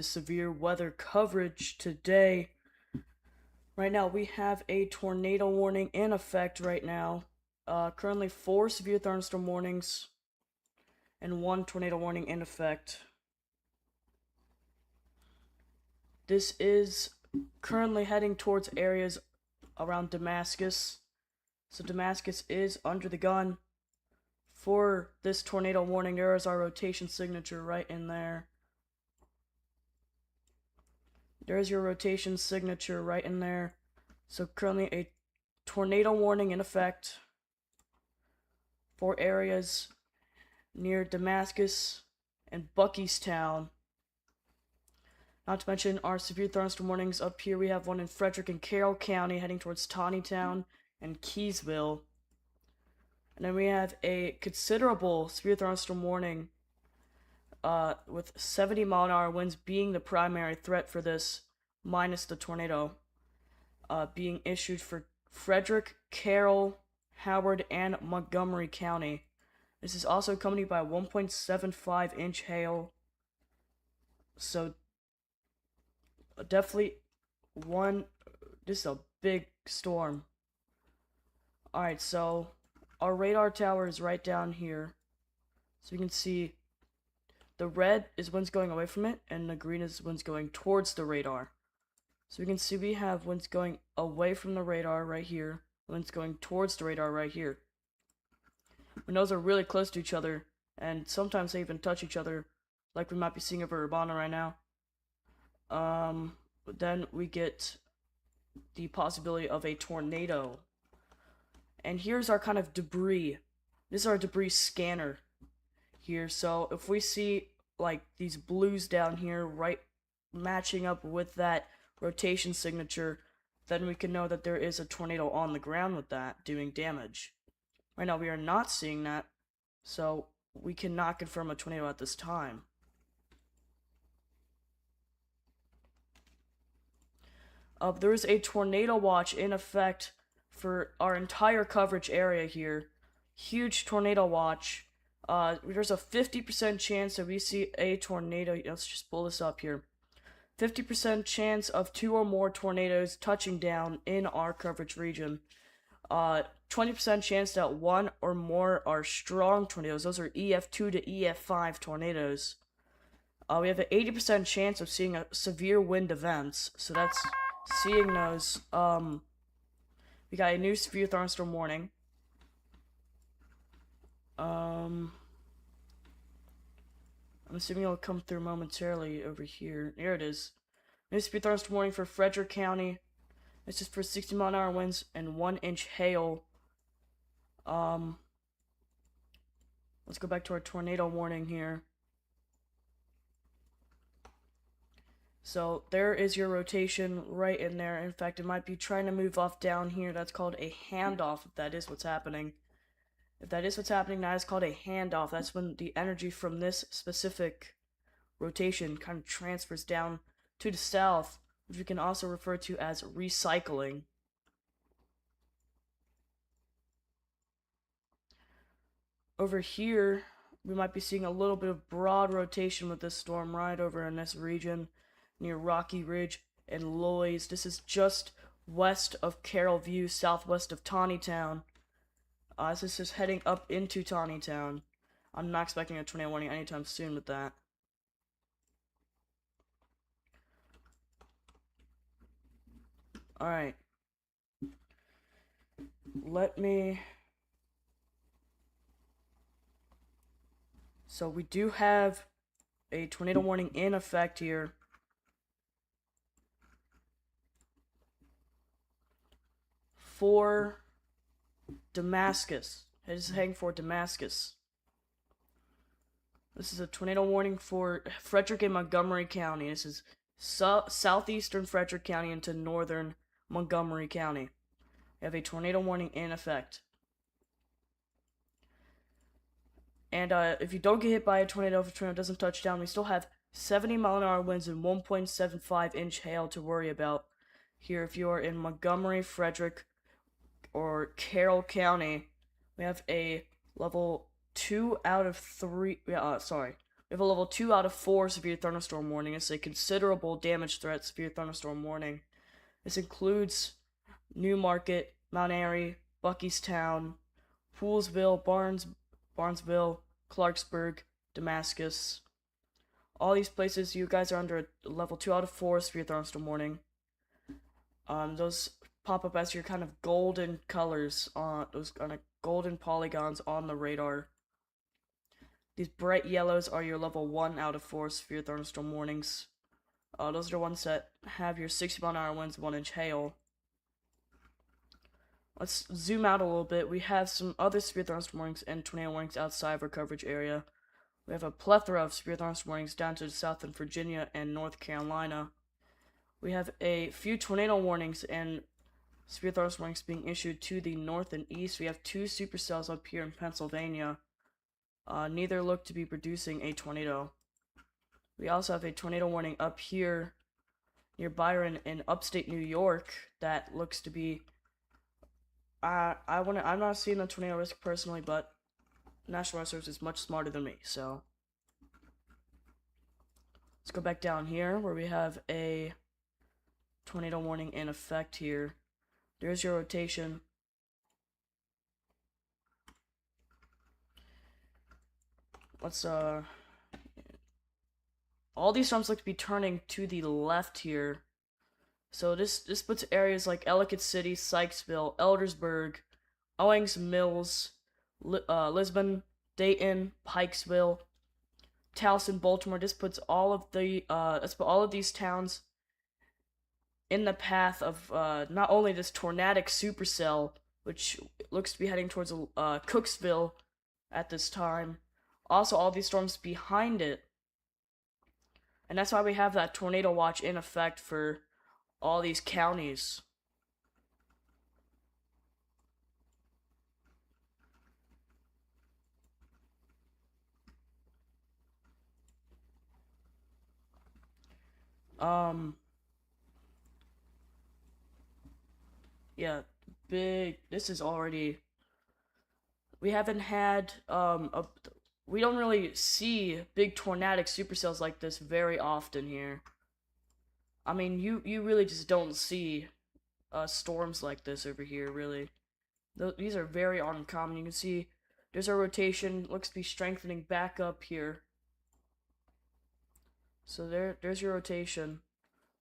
severe weather coverage today. Right now, we have a tornado warning in effect right now. Currently, 4 severe thunderstorm warnings and 1 tornado warning in effect. This is currently heading towards areas around Damascus. So Damascus is under the gun. For this tornado warning, there is our rotation signature right in there. There's your rotation signature right in there. So currently a tornado warning in effect for areas near Damascus and Buckystown. Not to mention our severe thunderstorm warnings up here. We have one in Frederick and Carroll County heading towards Taneytown and Keysville. And then we have a considerable severe thunderstorm warning with 70-mile-an-hour winds being the primary threat for this, minus the tornado, being issued for Frederick, Carroll, Howard, and Montgomery County. This is also accompanied by 1.75-inch hail. So definitely this is a big storm. Alright, so our radar tower is right down here. So you can see the red is winds going away from it, and the green is winds going towards the radar. So we can see we have winds going away from the radar right here, winds going towards the radar right here. When those are really close to each other, and sometimes they even touch each other, like we might be seeing over Urbana right now. Then we get the possibility of a tornado. And here's our kind of debris. This is our debris scanner here. So if we see like these blues down here right matching up with that rotation signature, then we can know that there is a tornado on the ground with that doing damage. Right now we are not seeing that, so we cannot confirm a tornado at this time. There is a tornado watch in effect for our entire coverage area here. Huge tornado watch. There's a 50% chance that we see a tornado. Let's just pull this up here. 50% chance of 2 or more tornadoes touching down in our coverage region. 20% chance that 1 or more are strong tornadoes. Those are EF2 to EF5 tornadoes. We have an 80% chance of seeing a severe wind events. So that's seeing those. We got a new severe thunderstorm warning. I'm assuming it'll come through momentarily over here. There it is. New severe thunderstorm warning for Frederick County. This is for 60-mile-an-hour winds and 1-inch hail. Let's go back to our tornado warning here. So there is your rotation right in there. In fact, it might be trying to move off down here. That's called a handoff, if that is what's happening. If that is what's happening, that is called a handoff. That's when the energy from this specific rotation kind of transfers down to the south, which we can also refer to as recycling. Over here, we might be seeing a little bit of broad rotation with this storm right over in this region near Rocky Ridge and Loys. This is just west of Carroll View, southwest of Taneytown. This is heading up into Taneytown. I'm not expecting a tornado warning anytime soon with that. Alright. So we do have a tornado warning in effect here. For Damascus. It is heading for Damascus. This is a tornado warning for Frederick and Montgomery County. This is southeastern Frederick County into northern Montgomery County. We have a tornado warning in effect. And if you don't get hit by a tornado, if a tornado doesn't touch down, we still have 70-mile-an-hour winds and 1.75-inch hail to worry about here. If you are in Montgomery, Frederick, or Carroll County, we have a level 2 out of 3, We have a level 2 out of 4 severe thunderstorm warning. It's a considerable damage threat severe thunderstorm warning. This includes Newmarket, Mount Airy, Buckystown, Poolsville, Barnesville, Clarksburg, Damascus. All these places, you guys are under a level 2 out of 4 severe thunderstorm warning. Those pop up as your kind of golden colors on those kind of golden polygons on the radar. These bright yellows are your level 1 out of 4 severe thunderstorm warnings. Those are the ones that have your 60-mile-an-hour winds, 1-inch hail. Let's zoom out a little bit. We have some other severe thunderstorm warnings and tornado warnings outside of our coverage area. We have a plethora of severe thunderstorm warnings down to the south in Virginia and North Carolina. We have a few tornado warnings and severe thunderstorm warnings being issued to the north and east. We have 2 supercells up here in Pennsylvania. Neither look to be producing a tornado. We also have a tornado warning up here near Byron in upstate New York that looks to be I'm not seeing a tornado risk personally, but National Weather Service is much smarter than me, so let's go back down here where we have a tornado warning in effect here. There's your rotation. Let's all these storms look to be turning to the left here. So this puts areas like Ellicott City, Sykesville, Eldersburg, Owings Mills, Lisbon, Dayton, Pikesville, Towson, Baltimore. This puts all of the let's put all of these towns in the path of not only this tornadic supercell, which looks to be heading towards Cooksville at this time, also all these storms behind it. And that's why we have that tornado watch in effect for all these counties. Yeah, this is already, we haven't had, we don't really see big tornadic supercells like this very often here. I mean, you really just don't see storms like this over here, really. These are very uncommon. You can see there's a rotation, looks to be strengthening back up here. So there's your rotation.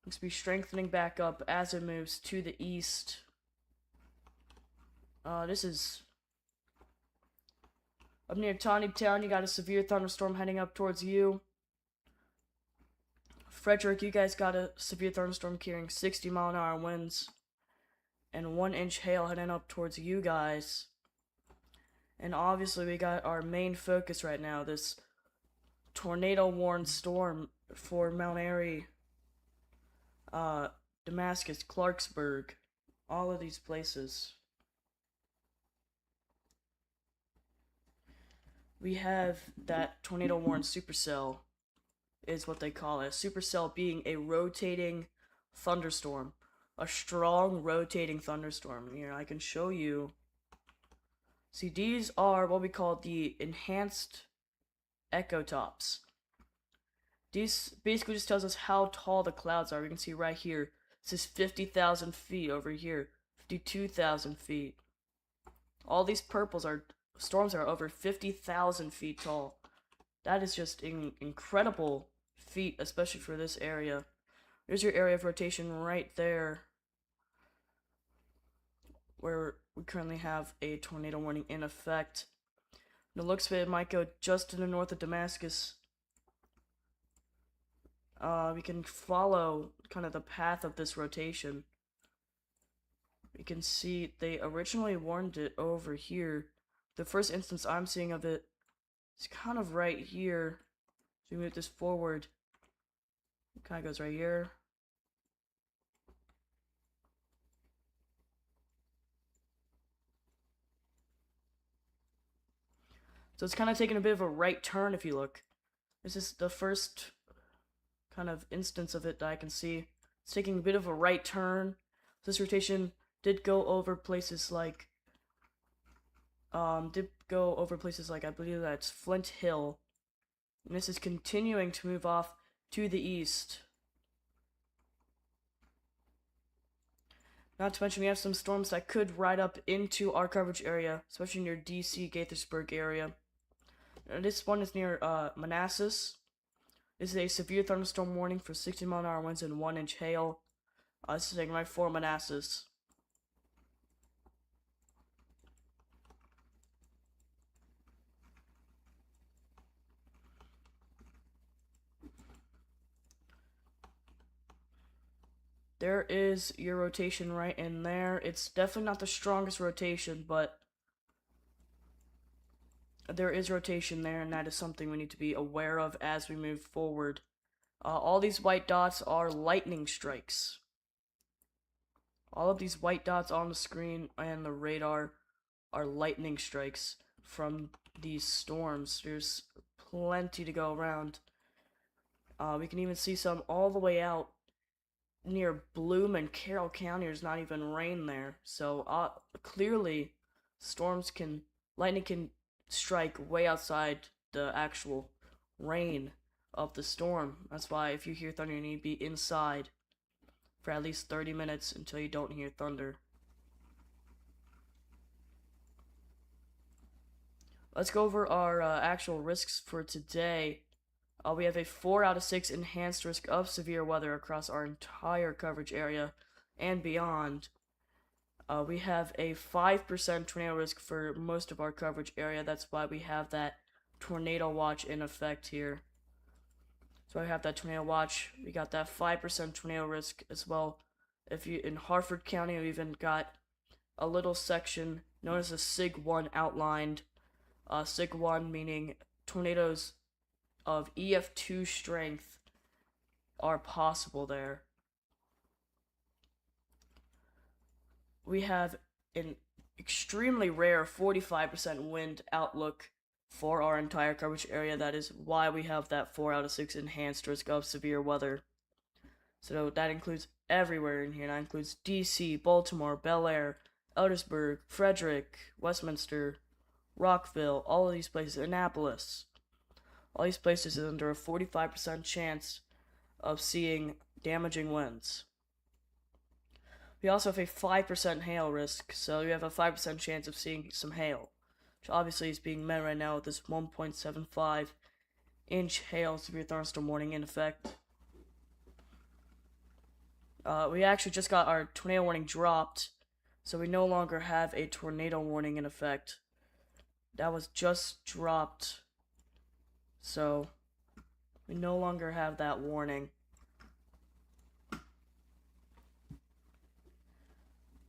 Looks to be strengthening back up as it moves to the east. This is up near Tawny Town. You got a severe thunderstorm heading up towards you. Frederick, you guys got a severe thunderstorm carrying 60-mile-an-hour winds and 1-inch hail heading up towards you guys. And obviously we got our main focus right now, this tornado-warned storm for Mount Airy, Damascus, Clarksburg, all of these places. We have that tornado-warned supercell, is what they call it. Supercell being a rotating thunderstorm. A strong rotating thunderstorm. Here, I can show you. See, these are what we call the enhanced echo tops. These basically just tells us how tall the clouds are. We can see right here. This is 50,000 feet over here. 52,000 feet. All these purples are storms are over 50,000 feet tall. That is just an incredible feat, especially for this area. There's your area of rotation right there, where we currently have a tornado warning in effect. And it looks like it might go just to the north of Damascus. We can follow kind of the path of this rotation. We can see they originally warned it over here. The first instance I'm seeing of it is kind of right here. So we move this forward. It kind of goes right here. So it's kind of taking a bit of a right turn if you look. This is the first kind of instance of it that I can see. It's taking a bit of a right turn. This rotation did go over places like I believe that's Flint Hill. And this is continuing to move off to the east. Not to mention we have some storms that could ride up into our coverage area, especially near DC, Gaithersburg area. This one is near Manassas. This is a severe thunderstorm warning for 60-mile-an-hour winds and 1-inch hail. This is saying right for Manassas. There is your rotation right in there. It's definitely not the strongest rotation, but there is rotation there, and that is something we need to be aware of as we move forward. All these white dots are lightning strikes. All of these white dots on the screen and the radar are lightning strikes from these storms. There's plenty to go around. We can even see some all the way out near Bloom and Carroll County. There's not even rain there. So clearly, lightning can strike way outside the actual rain of the storm. That's why if you hear thunder, you need to be inside for at least 30 minutes until you don't hear thunder. Let's go over our actual risks for today. We have a 4 out of 6 enhanced risk of severe weather across our entire coverage area and beyond. We have a 5% tornado risk for most of our coverage area. That's why we have that tornado watch in effect here. So I have that tornado watch. We got that 5% tornado risk as well. In Harford County, we even got a little section known as a SIG 1 outlined. SIG 1 meaning tornadoes of EF2 strength are possible there. We have an extremely rare 45% wind outlook for our entire coverage area. That is why we have that 4 out of 6 enhanced risk of severe weather. So that includes everywhere in here. That includes DC, Baltimore, Bel Air, Eldersburg, Frederick, Westminster, Rockville, all of these places, Annapolis. All these places is under a 45% chance of seeing damaging winds. We also have a 5% hail risk, so you have a 5% chance of seeing some hail, which obviously is being met right now with this 1.75 inch hail severe thunderstorm warning in effect. We actually just got our tornado warning dropped, so we no longer have a tornado warning in effect. That was just dropped, so we no longer have that warning.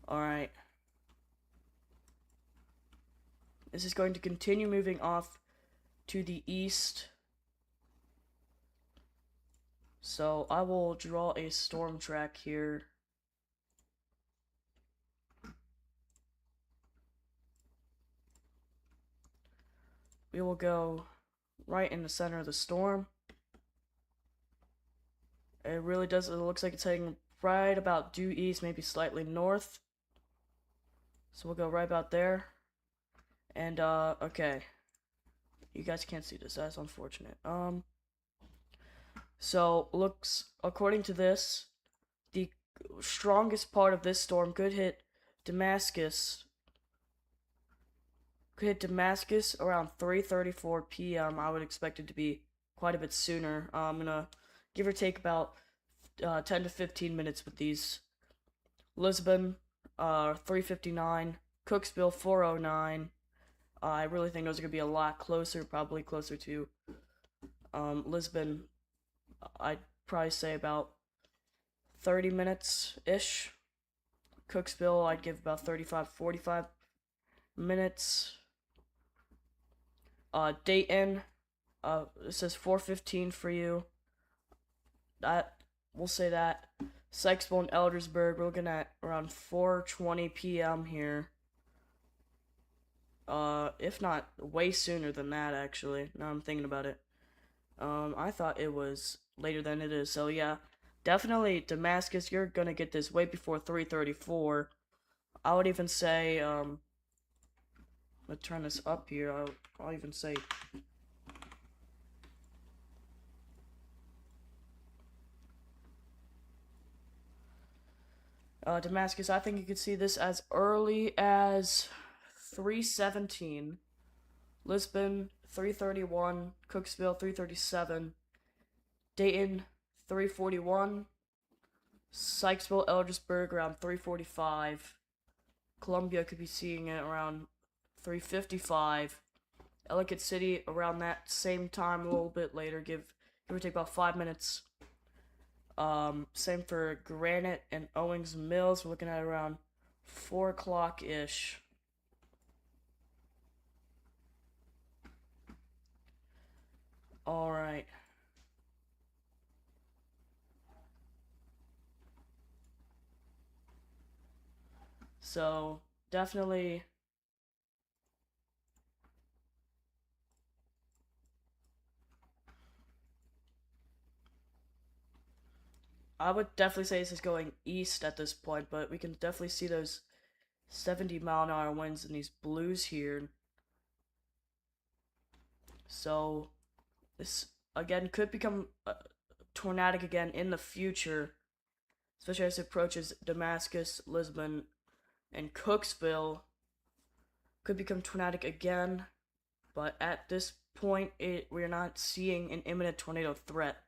Alright. This is going to continue moving off to the east. So I will draw a storm track here. We will go right in the center of the storm. It looks like it's heading right about due east, maybe slightly north. So we'll go right about there. And, okay. You guys can't see this, that's unfortunate. So, according to this, the strongest part of this storm could hit Damascus. Around 3:34 p.m. I would expect it to be quite a bit sooner. I'm gonna give or take about 10 to 15 minutes with these. Lisbon, 3:59. Cooksville, 4:09. I really think those are gonna be a lot closer, probably closer to Lisbon. I'd probably say about 30 minutes-ish. Cooksville, I'd give about 45 minutes. Dayton, it says 4:15 for you. We'll say that. Sykesville and Eldersburg, we're looking at around 4:20 p.m. here. If not way sooner than that, actually. Now I'm thinking about it. I thought it was later than it is. So yeah, definitely Damascus, you're gonna get this way before 3:34. I would even say, let's turn this up here. I'll even say Damascus, I think you could see this as early as 3:17. Lisbon 3:31. Cooksville 3:37. Dayton 3:41. Sykesville, Eldersburg around 3:45. Columbia could be seeing it around 3:55. Ellicott City around that same time, a little bit later, give or take about 5 minutes. Same for Granite and Owings Mills. We're looking at around 4 o'clock ish. All right. So definitely. I would definitely say this is going east at this point, but we can definitely see those 70-mile-an-hour winds in these blues here. So this again could become tornadic again in the future, especially as it approaches Damascus, Lisbon, and Cooksville. Could become tornadic again, but at this point, we're not seeing an imminent tornado threat.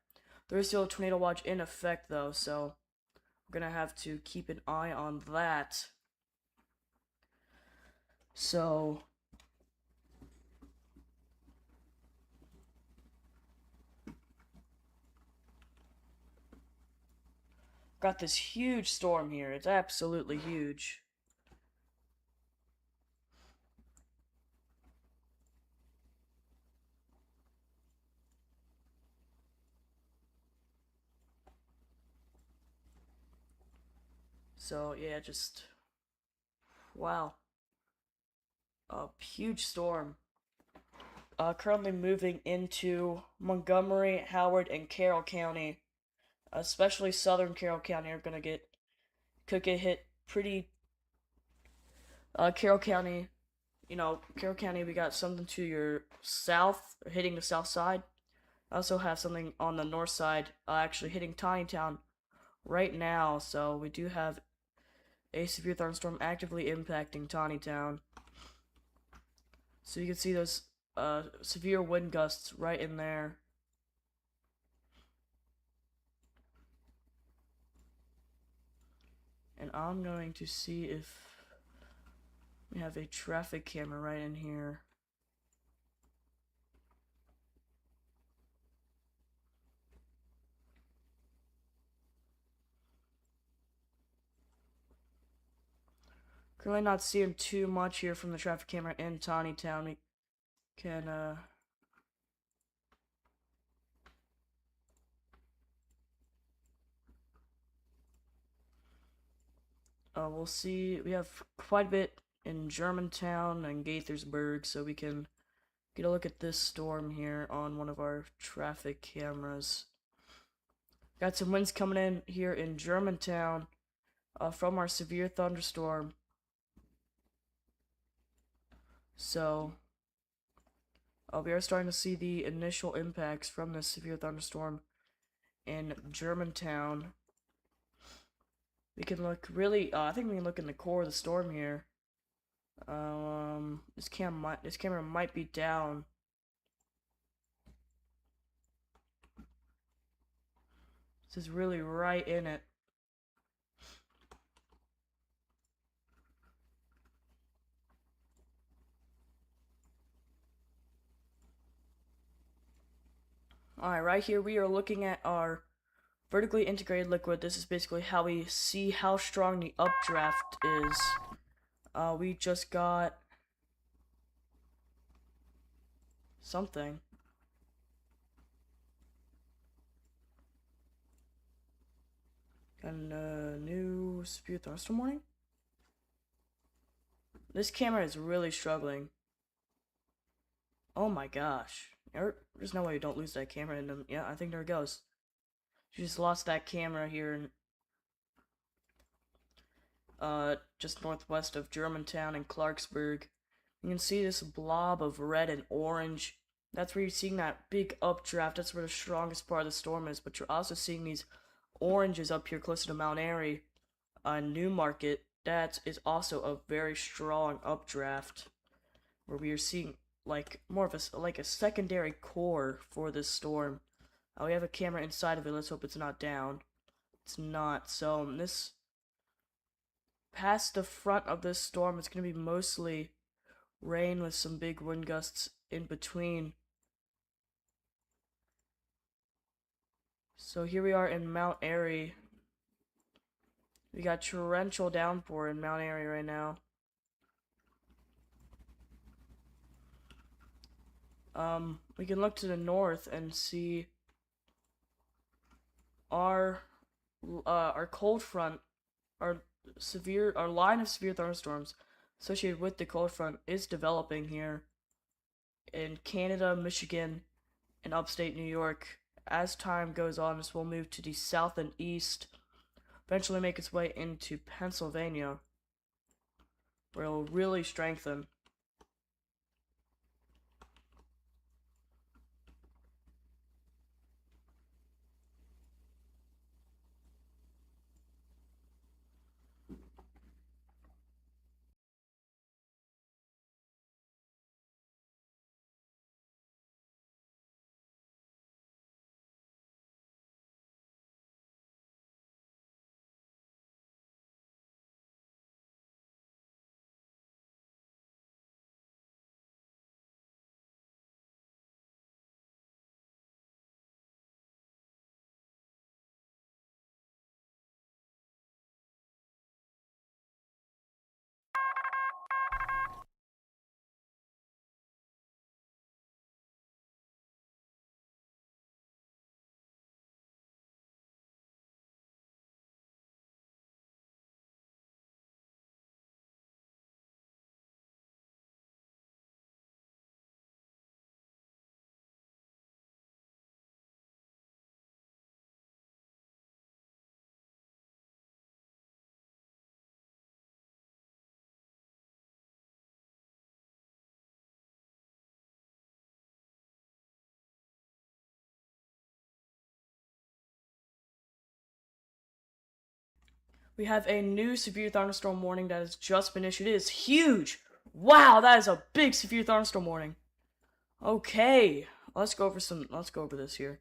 There is still a tornado watch in effect, though, so we're gonna have to keep an eye on that. So got this huge storm here. It's absolutely huge. So yeah, just wow. A huge storm. Currently moving into Montgomery, Howard, and Carroll County. Especially southern Carroll County are could get hit pretty. Carroll County, Carroll County, we got something to your south, hitting the south side. I also have something on the north side, actually hitting Town right now. So we do have a severe thunderstorm actively impacting Town. So you can see those severe wind gusts right in there. And I'm going to see if we have a traffic camera right in here. Currently not seeing too much here from the traffic camera in Town. We can we'll see. We have quite a bit in Germantown and Gaithersburg, so we can get a look at this storm here on one of our traffic cameras. Got some winds coming in here in Germantown from our severe thunderstorm. So we are starting to see the initial impacts from this severe thunderstorm in Germantown. We can look really. I think we can look in the core of the storm here. This camera might be down. This is really right in it. Alright, right here we are looking at our vertically integrated liquid. This is basically how we see how strong the updraft is. We just got something. Got a new severe thunderstorm warning. This camera is really struggling. Oh my gosh. There's no way you don't lose that camera in them. Yeah, I think there it goes. She just lost that camera here in just northwest of Germantown and Clarksburg. You can see this blob of red and orange. That's where you're seeing that big updraft. That's where the strongest part of the storm is. But you're also seeing these oranges up here closer to Mount Airy. New Market. That is also a very strong updraft, where we are seeing like more of a secondary core for this storm. We have a camera inside of it. Let's hope it's not down. It's not. So this past the front of this storm, it's gonna be mostly rain with some big wind gusts in between. So here we are in Mount Airy. We got torrential downpour in Mount Airy right now. We can look to the north and see our cold front, our line of severe thunderstorms associated with the cold front is developing here in Canada, Michigan, and upstate New York. As time goes on, this will move to the south and east, eventually make its way into Pennsylvania, where it will really strengthen. We have a new severe thunderstorm warning that has just been issued. It is huge! Wow, that is a big severe thunderstorm warning. Okay, let's go over this here.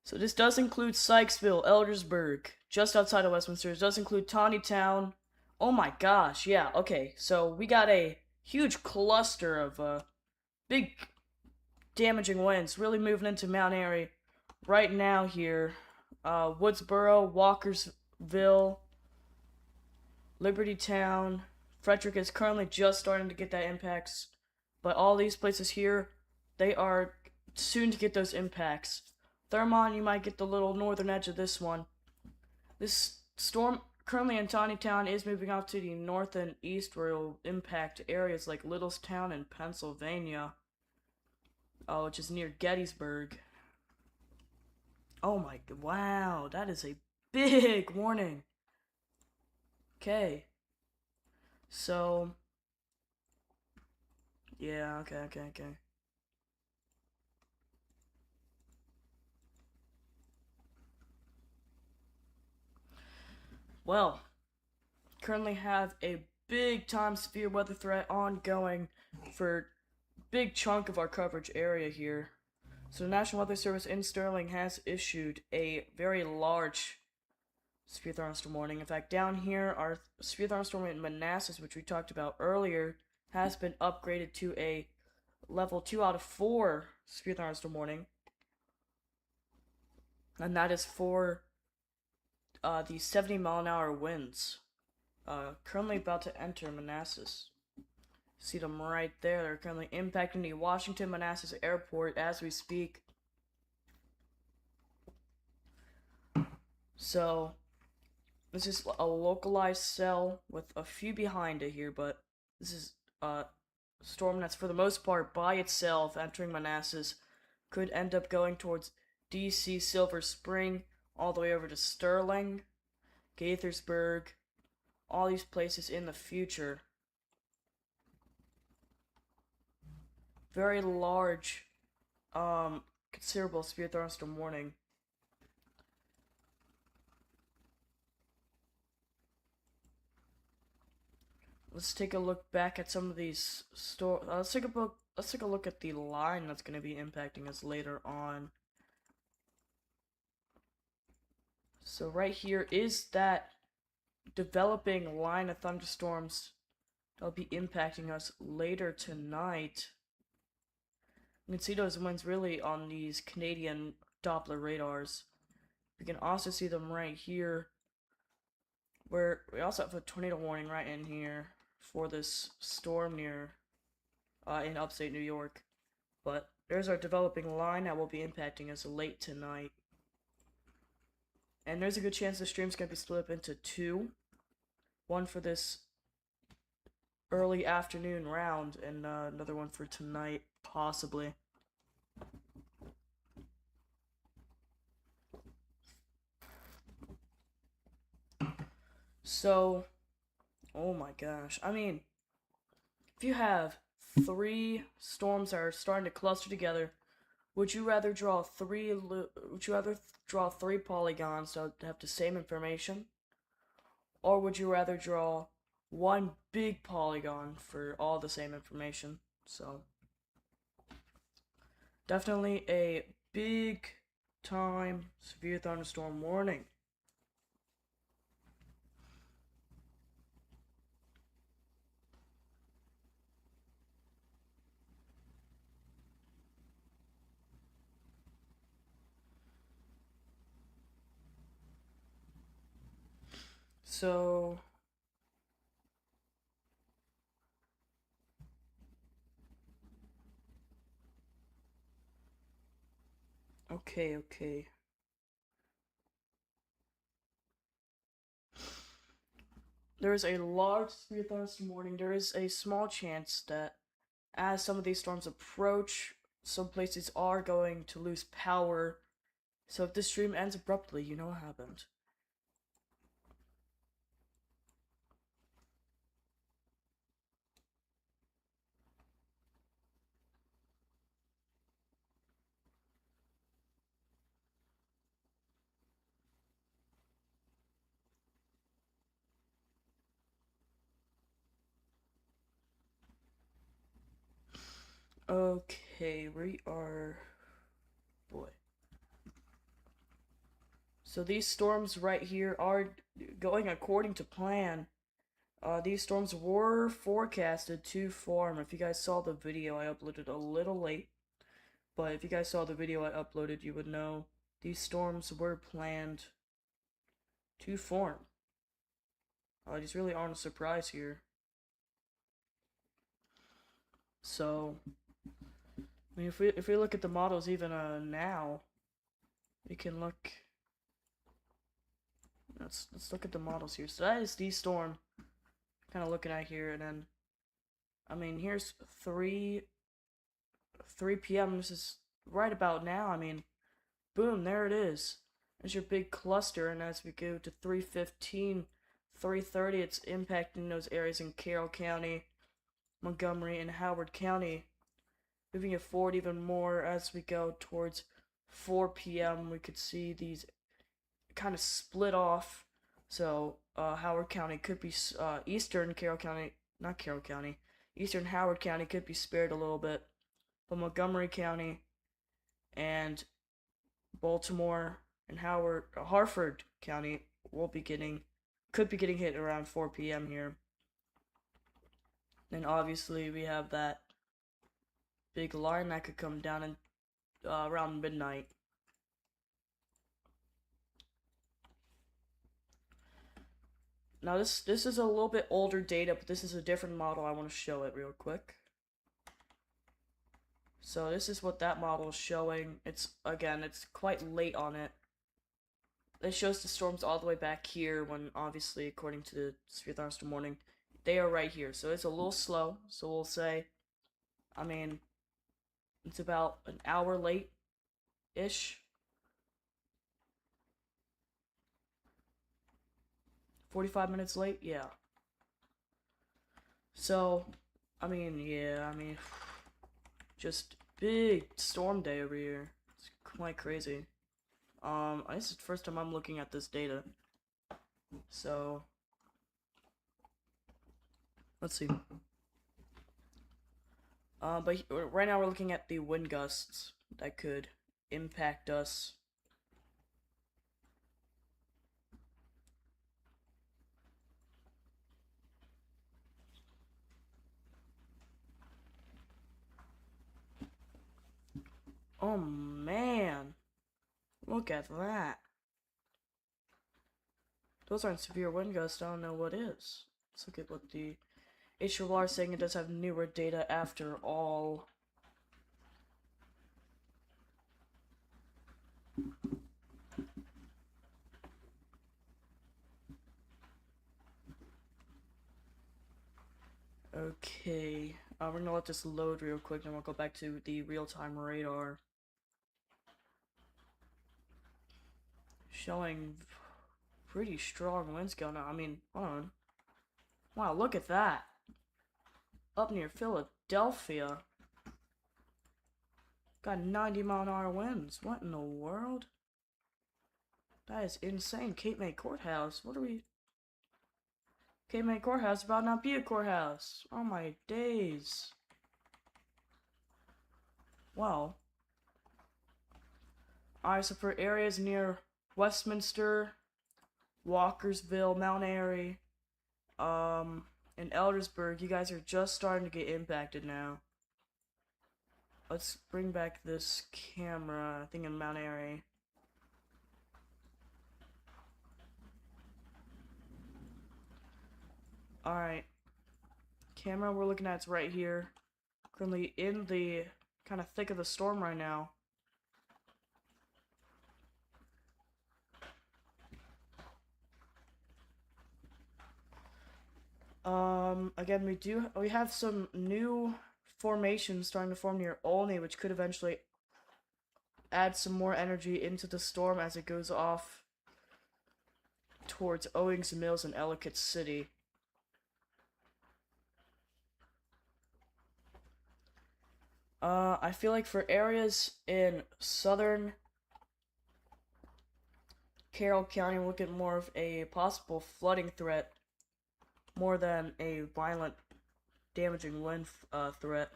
So this does include Sykesville, Eldersburg, just outside of Westminster. It does include Tawnytown. Oh my gosh, yeah, okay. So we got a huge cluster of big damaging winds really moving into Mount Airy right now here. Woodsboro, Walkersville, Liberty Town. Frederick is currently just starting to get that impacts, but all these places here, they are soon to get those impacts. Thurmont, you might get the little northern edge of this one. This storm currently in Tawnytown is moving off to the north and east, where it will impact areas like Littlestown in Pennsylvania, which is near Gettysburg. Oh my, wow, that is a big warning. Okay. So, yeah, okay. Well, currently have a big time severe weather threat ongoing for big chunk of our coverage area here. So the National Weather Service in Sterling has issued a very large severe thunderstorm warning. In fact, down here, our severe thunderstorm in Manassas, which we talked about earlier, has been upgraded to a level 2 out of 4 severe thunderstorm warning. And that is for the 70-mile-an-hour winds. Currently about to enter Manassas. See them right there. They're currently impacting the Washington-Manassas airport as we speak. So, this is a localized cell with a few behind it here, but this is a storm that's for the most part by itself entering Manassas. Could end up going towards DC, Silver Spring, all the way over to Sterling, Gaithersburg, all these places in the future. Very large, considerable severe thunderstorm warning. let's take a look back at some of these let's take a look at the line that's going to be impacting us later on. So right here is that developing line of thunderstorms that'll be impacting us later tonight. You can see those winds really on these Canadian Doppler radars. We can also see them right here, where we also have a tornado warning right in here for this storm near in upstate New York. But there's our developing line that will be impacting us late tonight. And there's a good chance the stream's going to be split up into two. One for this early afternoon round, and another one for tonight, possibly. So, oh my gosh. I mean, if you have 3 storms that are starting to cluster together, would you rather draw 3 polygons that have the same information? Or would you rather draw 1 big polygon for all the same information? So, definitely a big time severe thunderstorm warning. So, okay. There is a large severe thunderstorm warning. There is a small chance that as some of these storms approach, some places are going to lose power. So if this stream ends abruptly, you know what happened. Okay, we are... Boy. So these storms right here are going according to plan. These storms were forecasted to form. If you guys saw the video, I uploaded a little late. But if you guys saw the video I uploaded, you would know these storms were planned to form. These really aren't a surprise here. So, I mean, if we look at the models even now, we can look. Let's look at the models here. So that is the storm. Kind of looking at here, and then, I mean, here's 3 p.m. This is right about now. I mean, boom, there it is. There's your big cluster, and as we go to 3:15, 3:30, it's impacting those areas in Carroll County, Montgomery, and Howard County. Moving it forward even more as we go towards 4 p.m., we could see these kind of split off. So, Howard County could be, eastern Carroll County, not Carroll County, eastern Howard County could be spared a little bit. But Montgomery County and Baltimore and Harford County could be getting hit around 4 p.m. here. Then obviously we have that big line that could come down in around midnight. Now this is a little bit older data, but this is a different model. I want to show it real quick. So this is what that model is showing. It's quite late on it. It shows the storms all the way back here when obviously according to the severe thunderstorm warning, they are right here. So it's a little slow. So we'll say, I mean, it's about an hour late-ish. 45 minutes late? Yeah. So, I mean, just big storm day over here. It's quite crazy. This is the first time I'm looking at this data. So, Let's see. But right now we're looking at the wind gusts that could impact us. Oh man, look at that. Those aren't severe wind gusts, I don't know what is. Let's look at what the HRR is saying. It does have newer data after all. Okay, we're gonna let this load real quick, then we'll go back to the real-time radar. Showing pretty strong winds going on. I mean, hold on. Wow, look at that. Up near Philadelphia. Got 90-mile-an-hour winds. What in the world? That is insane. Cape May Courthouse. What are we... Cape May Courthouse about not be a courthouse. Oh my days. Well. Alright, so for areas near Westminster, Walkersville, Mount Airy, and Eldersburg, you guys are just starting to get impacted now. Let's bring back this camera, I think in Mount Airy. Alright. Camera we're looking at is right here. Currently in the kind of thick of the storm right now. Again, we have some new formations starting to form near Olney, which could eventually add some more energy into the storm as it goes off towards Owings Mills and Ellicott City. I feel like for areas in southern Carroll County, we're looking more of a possible flooding threat more than a violent damaging wind threat.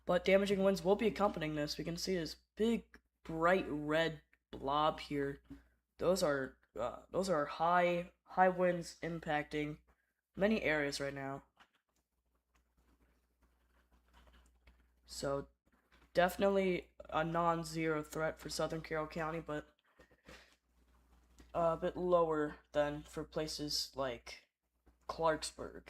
But damaging winds will be accompanying this. We can see this big, bright red blob here. Those are high winds impacting many areas right now. So definitely a non-zero threat for Southern Carroll County, but a bit lower than for places like Clarksburg.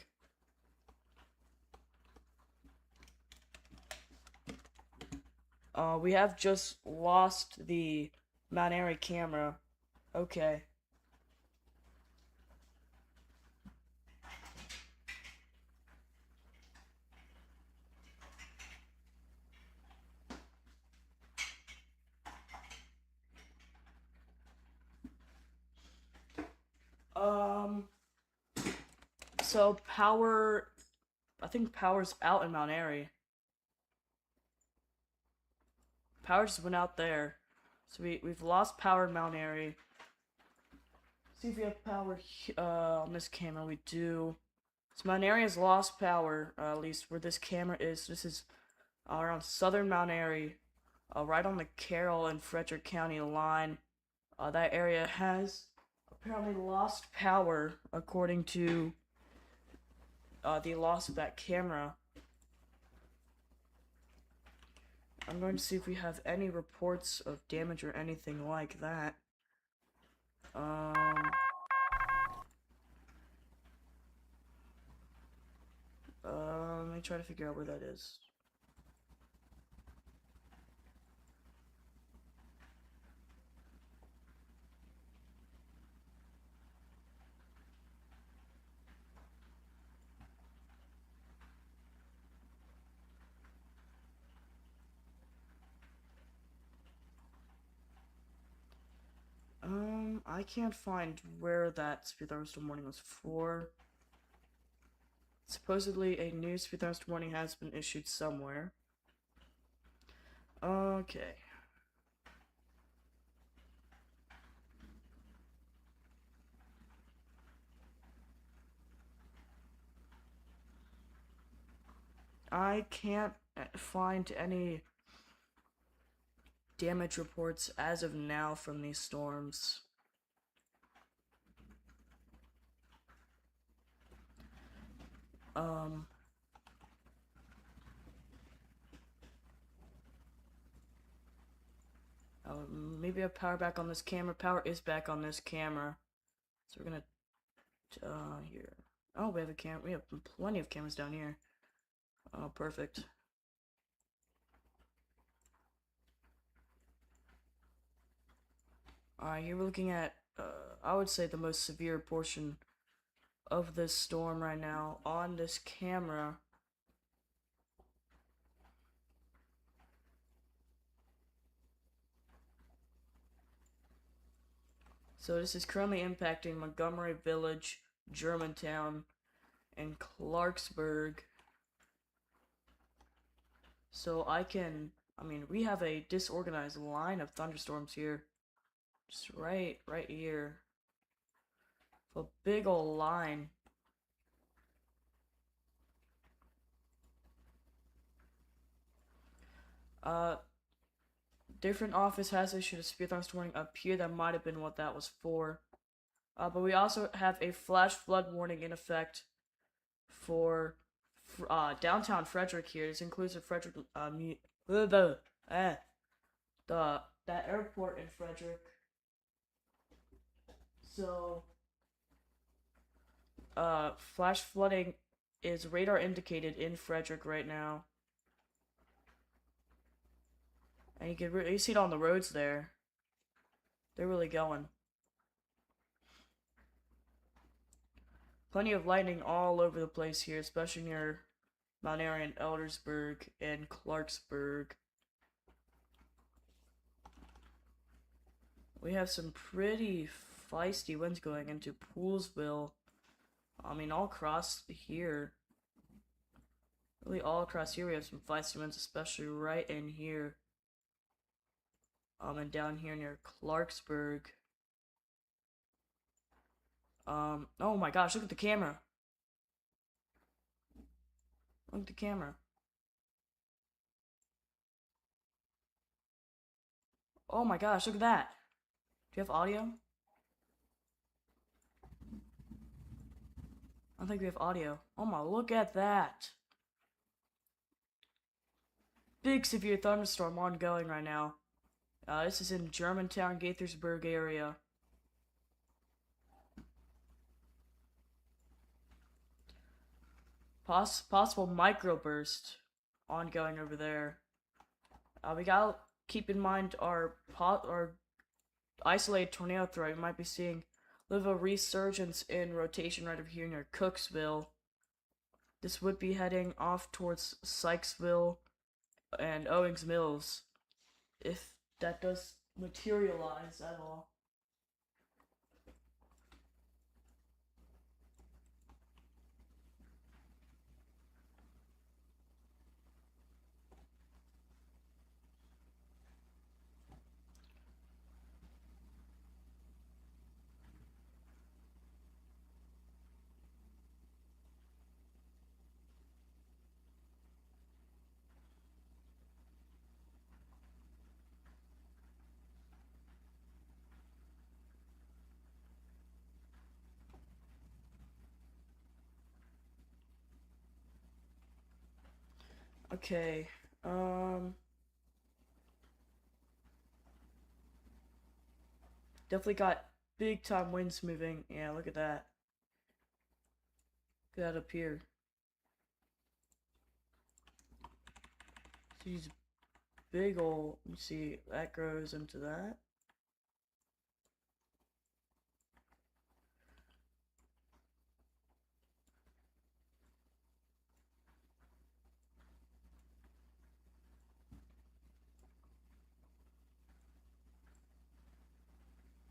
We have just lost the Mount Airy camera. Okay. So power, I think power's out in Mount Airy. Power just went out there. So we've lost power in Mount Airy. See if we have power on this camera. We do. So Mount Airy has lost power, at least where this camera is. This is around southern Mount Airy, right on the Carroll and Frederick County line. That area has apparently lost power according to the loss of that camera. I'm going to see if we have any reports of damage or anything like that. Let me try to figure out where that is. I can't find where that speed thunderstorm warning was for. Supposedly a new speed thunderstorm warning has been issued somewhere. Okay. I can't find any damage reports as of now from these storms. Maybe a power back on this camera. Power is back on this camera. So we're gonna, here. Oh, we have a camera. We have plenty of cameras down here. Oh, perfect. Alright, here we're looking at, I would say the most severe portion of this storm right now on this camera. So this is currently impacting Montgomery Village, Germantown, and Clarksburg. So we have a disorganized line of thunderstorms here. Just right here. A big old line. Different office has issued a severe thunderstorm warning up here. That might have been what that was for. But we also have a flash flood warning in effect for downtown Frederick here. This includes the Frederick, that airport in Frederick. So, flash flooding is radar indicated in Frederick right now. And you see it on the roads there. They're really going. Plenty of lightning all over the place here, especially near Mount Airy, Eldersburg, and Clarksburg. We have some pretty feisty winds going into Poolsville. All across here. Really all across here we have some feisty winds, especially right in here. And down here near Clarksburg. Oh my gosh, look at the camera. Look at the camera. Oh my gosh, look at that. Do you have audio? I don't think we have audio. Oh my, look at that. Big severe thunderstorm ongoing right now. This is in Germantown, Gaithersburg area. Possible microburst ongoing over there. We gotta keep in mind our isolated tornado threat. We might be seeing a little resurgence in rotation right over here near Cooksville. This would be heading off towards Sykesville and Owings Mills, if that does materialize at all. Okay, definitely got big time winds moving. Yeah, look at that. Look at that up here. These big old, you see, that grows into that.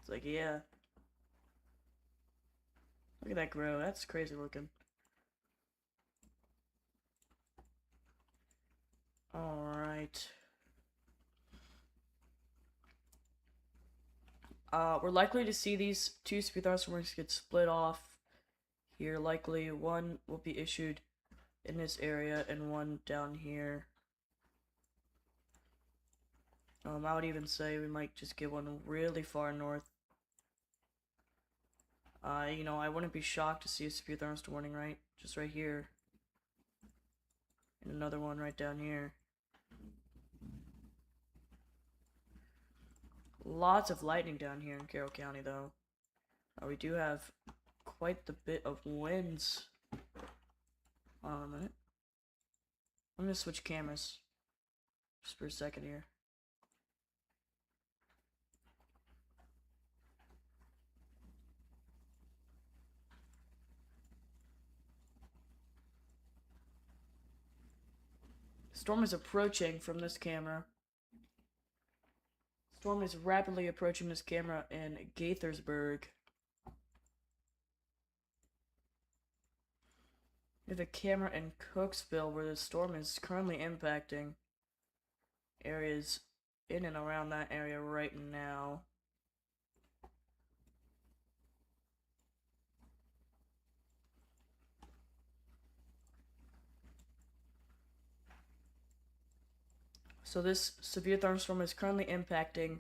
It's like, yeah. Look at that grow. That's crazy looking. Alright. We're likely to see these two speed thunderstorms get split off here. Likely one will be issued in this area and one down here. I would even say we might just get one really far north. You know, I wouldn't be shocked to see a severe thunderstorm warning just right here. And another one right down here. Lots of lightning down here in Carroll County, though. We do have quite the bit of winds. Hold on a minute. I'm gonna switch cameras just for a second here. Storm is approaching from this camera. Storm is rapidly approaching this camera in Gaithersburg. We have a camera in Cooksville where the storm is currently impacting areas in and around that area right now. So this severe thunderstorm is currently impacting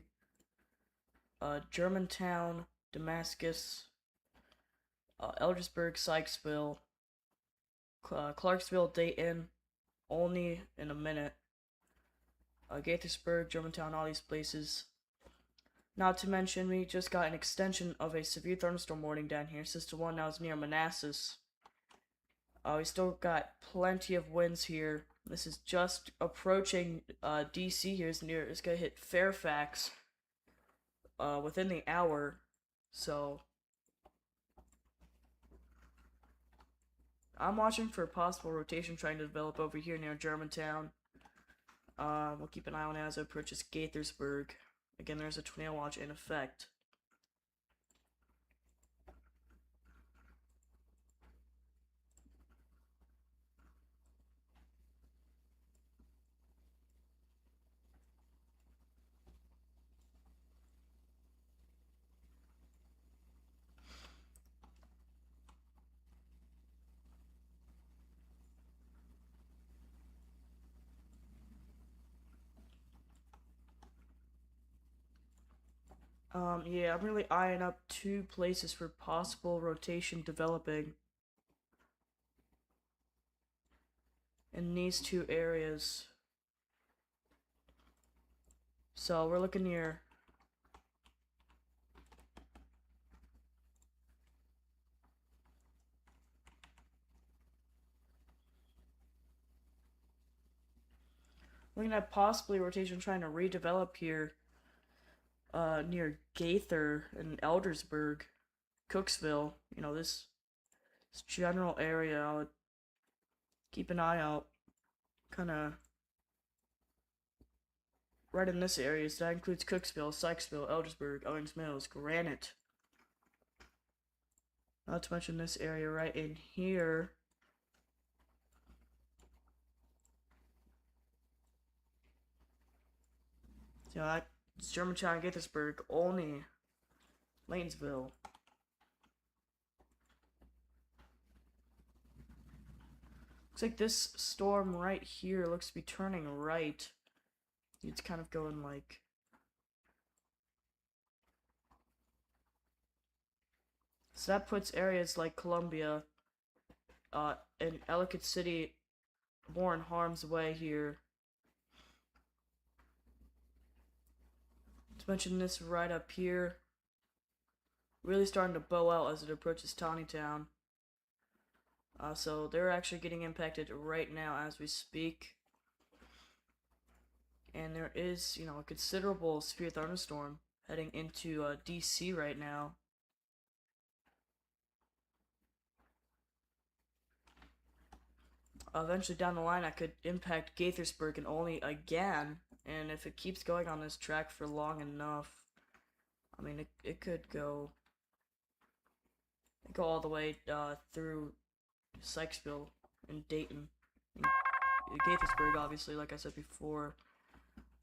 Germantown, Damascus, Eldersburg, Sykesville, Clarksville, Dayton, Olney in a minute, Gaithersburg, Germantown, all these places. Not to mention, we just got an extension of a severe thunderstorm warning down here. Sister 1 now is near Manassas. We still got plenty of winds here. This is just approaching DC here. It's gonna hit Fairfax within the hour. So I'm watching for possible rotation trying to develop over here near Germantown. We'll keep an eye on it as it approaches Gaithersburg. Again, there's a tornado watch in effect. Yeah, I'm really eyeing up 2 places for possible rotation developing in these 2 areas. So we're looking here. We're gonna have possibly rotation trying to redevelop here near Gaither and Eldersburg, Cooksville. You know, this general area. I would keep an eye out, kind of right in this area. So that includes Cooksville, Sykesville, Eldersburg, Owens Mills, Granite. Not to mention this area right in here. So that's Germantown, Gaithersburg, Olney, Lanesville. Looks like this storm right here looks to be turning right. It's kind of going like... So that puts areas like Columbia and Ellicott City more in harm's way here. To mention this right up here, really starting to bow out as it approaches Tawnytown. So they're actually getting impacted right now as we speak. And there is, you know, a considerable severe thunderstorm heading into DC right now. Eventually down the line, I could impact Gaithersburg and Olney again. And if it keeps going on this track for long enough, I mean, it could go all the way through Sykesville and Dayton. And Gaithersburg, obviously, like I said before.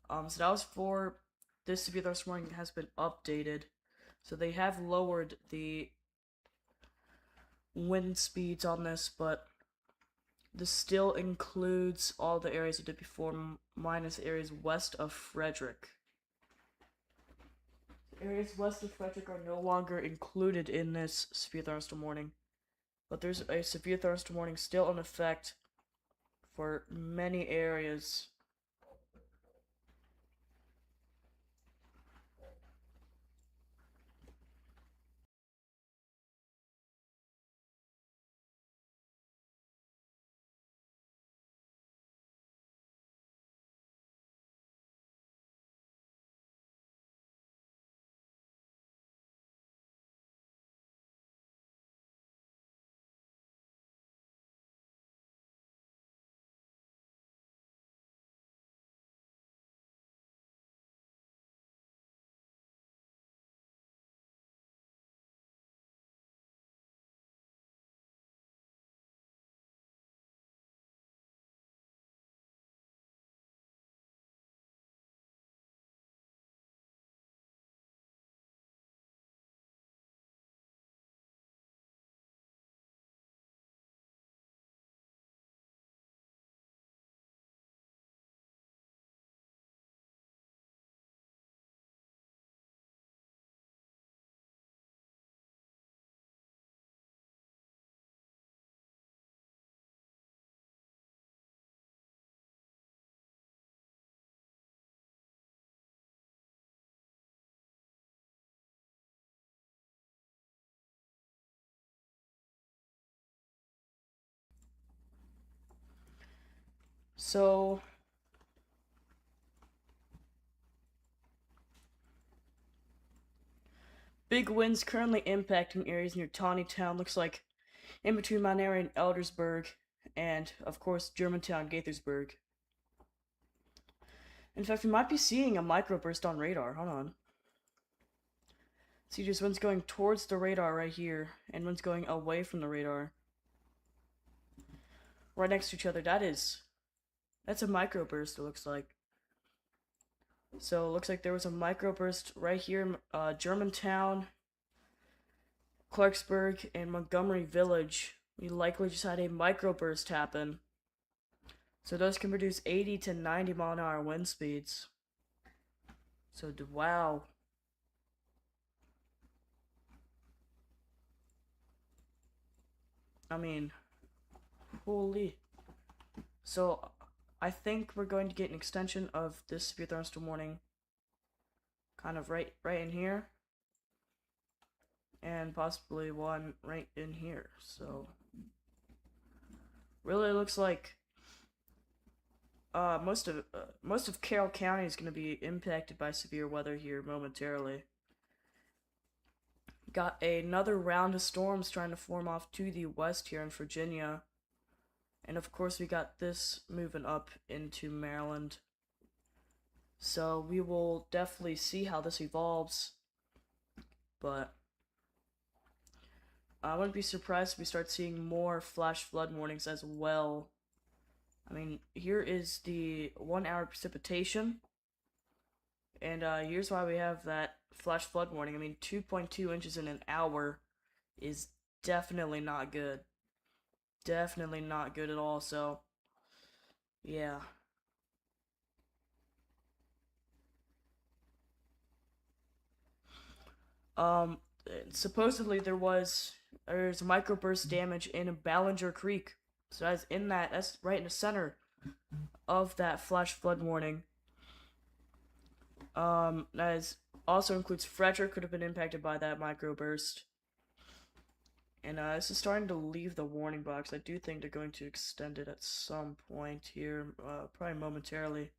So that was for this severe thunderstorm warning has been updated. So they have lowered the wind speeds on this, but this still includes all the areas I did before, minus areas west of Frederick. Areas west of Frederick are no longer included in this severe thunderstorm warning, but there's a severe thunderstorm warning still in effect for many areas. So, big winds currently impacting areas near Tawnytown. Looks like in between Mount Airy and Eldersburg, and of course Germantown, Gaithersburg. In fact, we might be seeing a microburst on radar. Hold on. See, there's winds going towards the radar right here, and winds going away from the radar. Right next to each other. That's a microburst, it looks like. So it looks like there was a microburst right here in Germantown, Clarksburg, and Montgomery Village. We likely just had a microburst happen. So those can produce 80 to 90 mile an hour wind speeds. So, wow. I mean, holy. So, I think we're going to get an extension of this severe thunderstorm warning kind of right in here. And possibly one right in here. So, really looks like most of Carroll County is going to be impacted by severe weather here momentarily. Got another round of storms trying to form off to the west here in Virginia. And of course we got this moving up into Maryland. So we will definitely see how this evolves. But I wouldn't be surprised if we start seeing more flash flood warnings as well. I mean, here is the 1 hour precipitation. And here's why we have that flash flood warning. I mean, 2.2 inches in an hour is definitely not good. Definitely not good at all, so yeah. Um, Supposedly there's microburst damage in Ballinger Creek. So that's right in the center of that flash flood warning. That also includes Frederick could have been impacted by that microburst. And this is starting to leave the warning box. I do think they're going to extend it at some point here, probably momentarily.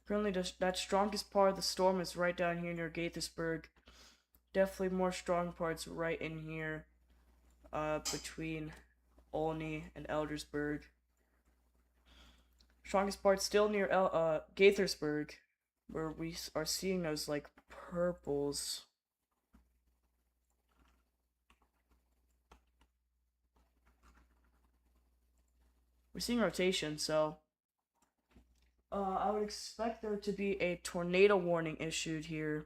Currently, that strongest part of the storm is right down here near Gaithersburg. Definitely more strong parts right in here, between Olney and Eldersburg. Strongest part still near Gaithersburg, where we are seeing those like purples. We're seeing rotation, so I would expect there to be a tornado warning issued here,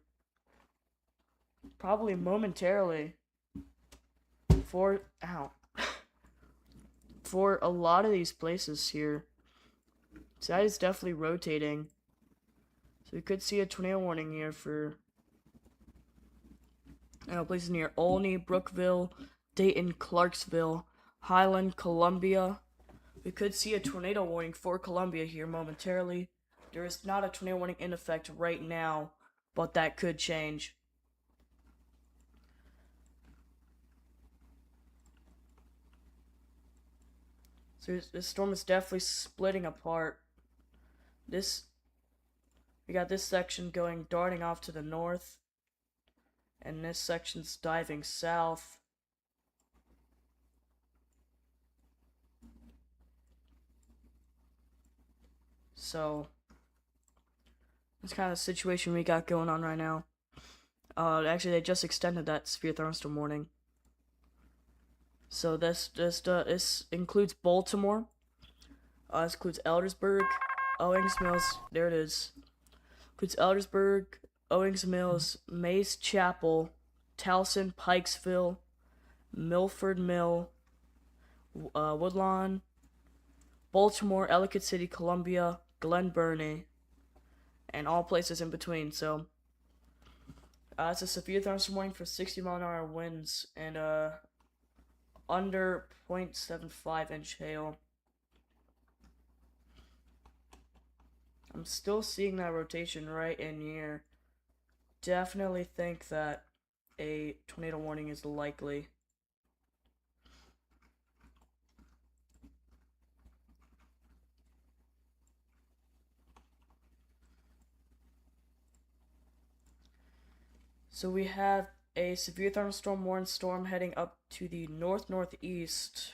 probably momentarily. For ow, for a lot of these places here. So that is definitely rotating. So we could see a tornado warning here for places near Olney, Brookville, Dayton, Clarksville, Highland, Columbia. We could see a tornado warning for Columbia here momentarily. There is not a tornado warning in effect right now, but that could change. So this storm is definitely splitting apart. We got this section darting off to the north, and this section's diving south. So that's kind of the situation we got going on right now. Actually, they just extended that severe thunderstorm warning. So this includes Baltimore. This includes Eldersburg, Owings Mills. There it is. Includes Eldersburg, Owings Mills, Mays Chapel, Towson, Pikesville, Milford Mill, Woodlawn, Baltimore, Ellicott City, Columbia, Glen Burnie, and all places in between. So it's a severe thunderstorm warning for 60-mile-an-hour winds and under 0.75 inch hail. I'm still seeing that rotation right in here. Definitely think that a tornado warning is likely. So we have a severe thunderstorm warning storm heading up to the north-northeast.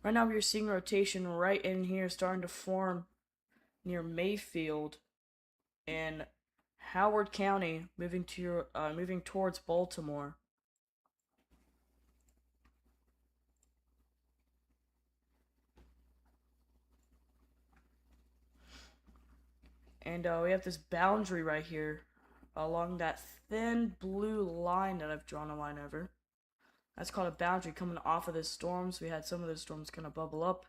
Right now we're seeing rotation right in here starting to form near Mayfield in Howard County, moving towards Baltimore. And we have this boundary right here along that thin blue line that I've drawn a line over. That's called a boundary coming off of the storms. We had some of those storms kind of bubble up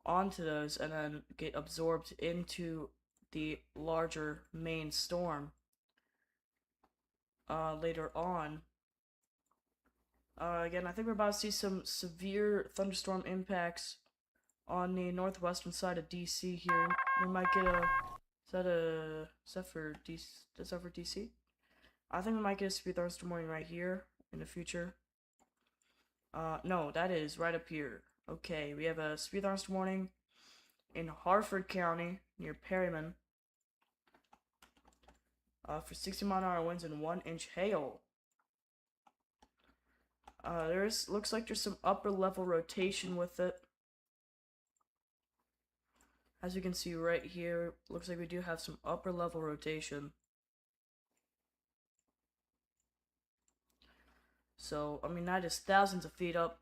onto those and then get absorbed into the larger main storm later on. Again, I think we're about to see some severe thunderstorm impacts on the northwestern side of DC here. We might get a... Is that for DC? I think we might get a severe thunderstorm warning right here in the future. No, that is right up here. Okay, we have a severe thunderstorm warning in Harford County near Perryman for 60-mile-an-hour winds and 1-inch hail. Looks like there's some upper level rotation with it. As you can see right here, looks like we do have some upper level rotation. So, I mean, that is thousands of feet up.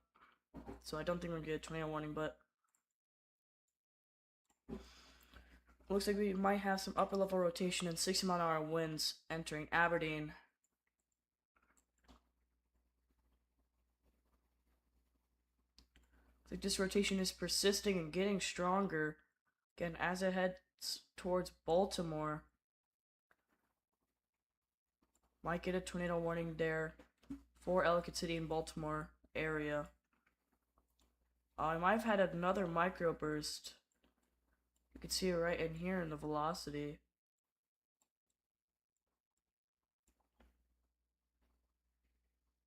So I don't think we're gonna get a tornado warning, but looks like we might have some upper level rotation and 60-mile-an-hour winds entering Aberdeen. Looks like this rotation is persisting and getting stronger. Again, as it heads towards Baltimore. Might get a tornado warning there for Ellicott City and Baltimore area. I might have had another microburst. You can see it right in here in the velocity.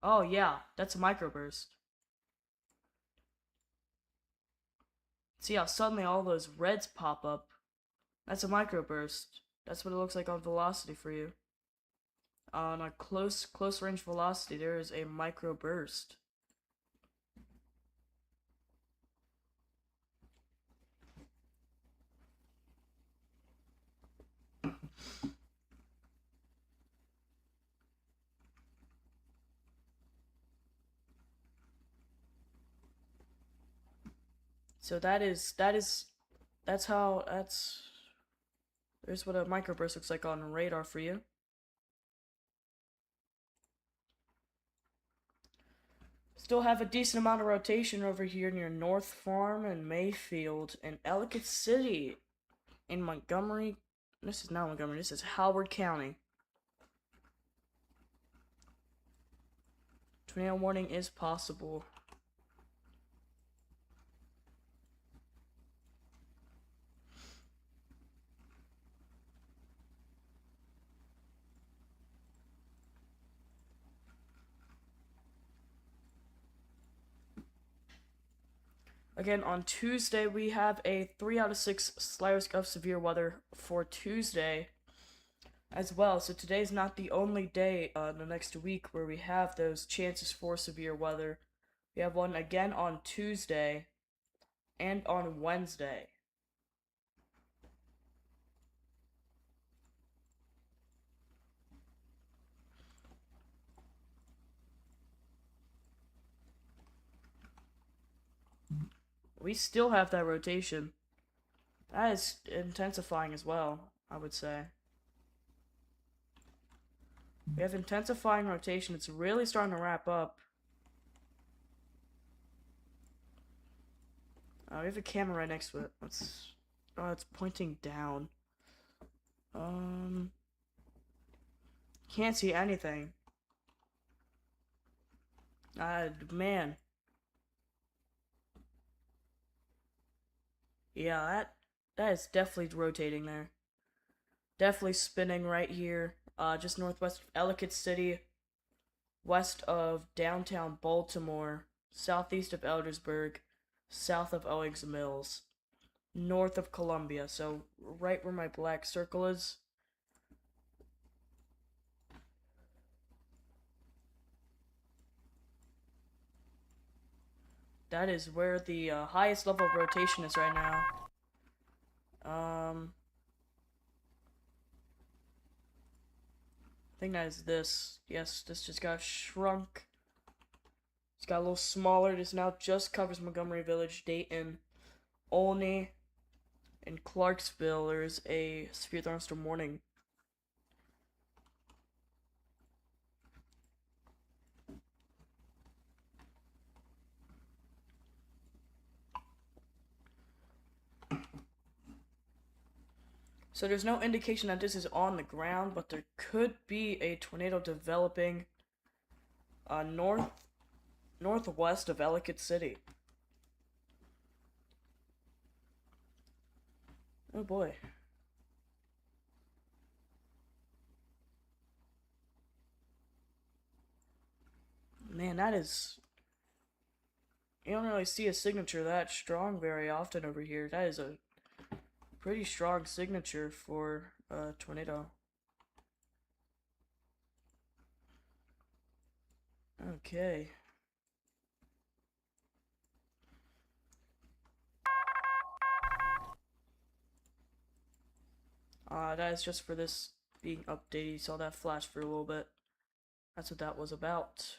Oh yeah, that's a microburst. See how suddenly all those reds pop up? That's a microburst. That's what it looks like on velocity for you. On a close range velocity, there is a microburst. So there's what a microburst looks like on radar for you. Still have a decent amount of rotation over here near North Farm and Mayfield and Ellicott City in Montgomery. This is not Montgomery, this is Howard County. Tornado warning is possible. Again, on Tuesday, we have a 3 out of 6 slight risk of severe weather for Tuesday as well. So today's not the only day the next week where we have those chances for severe weather. We have one again on Tuesday and on Wednesday. We still have that rotation. That is intensifying as well, I would say. We have intensifying rotation. It's really starting to wrap up. We have a camera right next to it. It's pointing down. Can't see anything. Man. Yeah, that is definitely rotating there. Definitely spinning right here. Just northwest of Ellicott City, west of downtown Baltimore, southeast of Eldersburg, south of Owings Mills, north of Columbia. So right where my black circle is. that is where the highest level of rotation is right now. I think that is this. Yes, this just got shrunk. It's got a little smaller. This now just covers Montgomery Village, Dayton, Olney, and Clarksville. There is a severe thunderstorm warning. So there's no indication that this is on the ground, but there could be a tornado developing northwest of Ellicott City. Oh boy. Man, that is... You don't really see a signature that strong very often over here. That is a pretty strong signature for a tornado. Okay. That is just for this being updated. You saw that flash for a little bit. That's what that was about.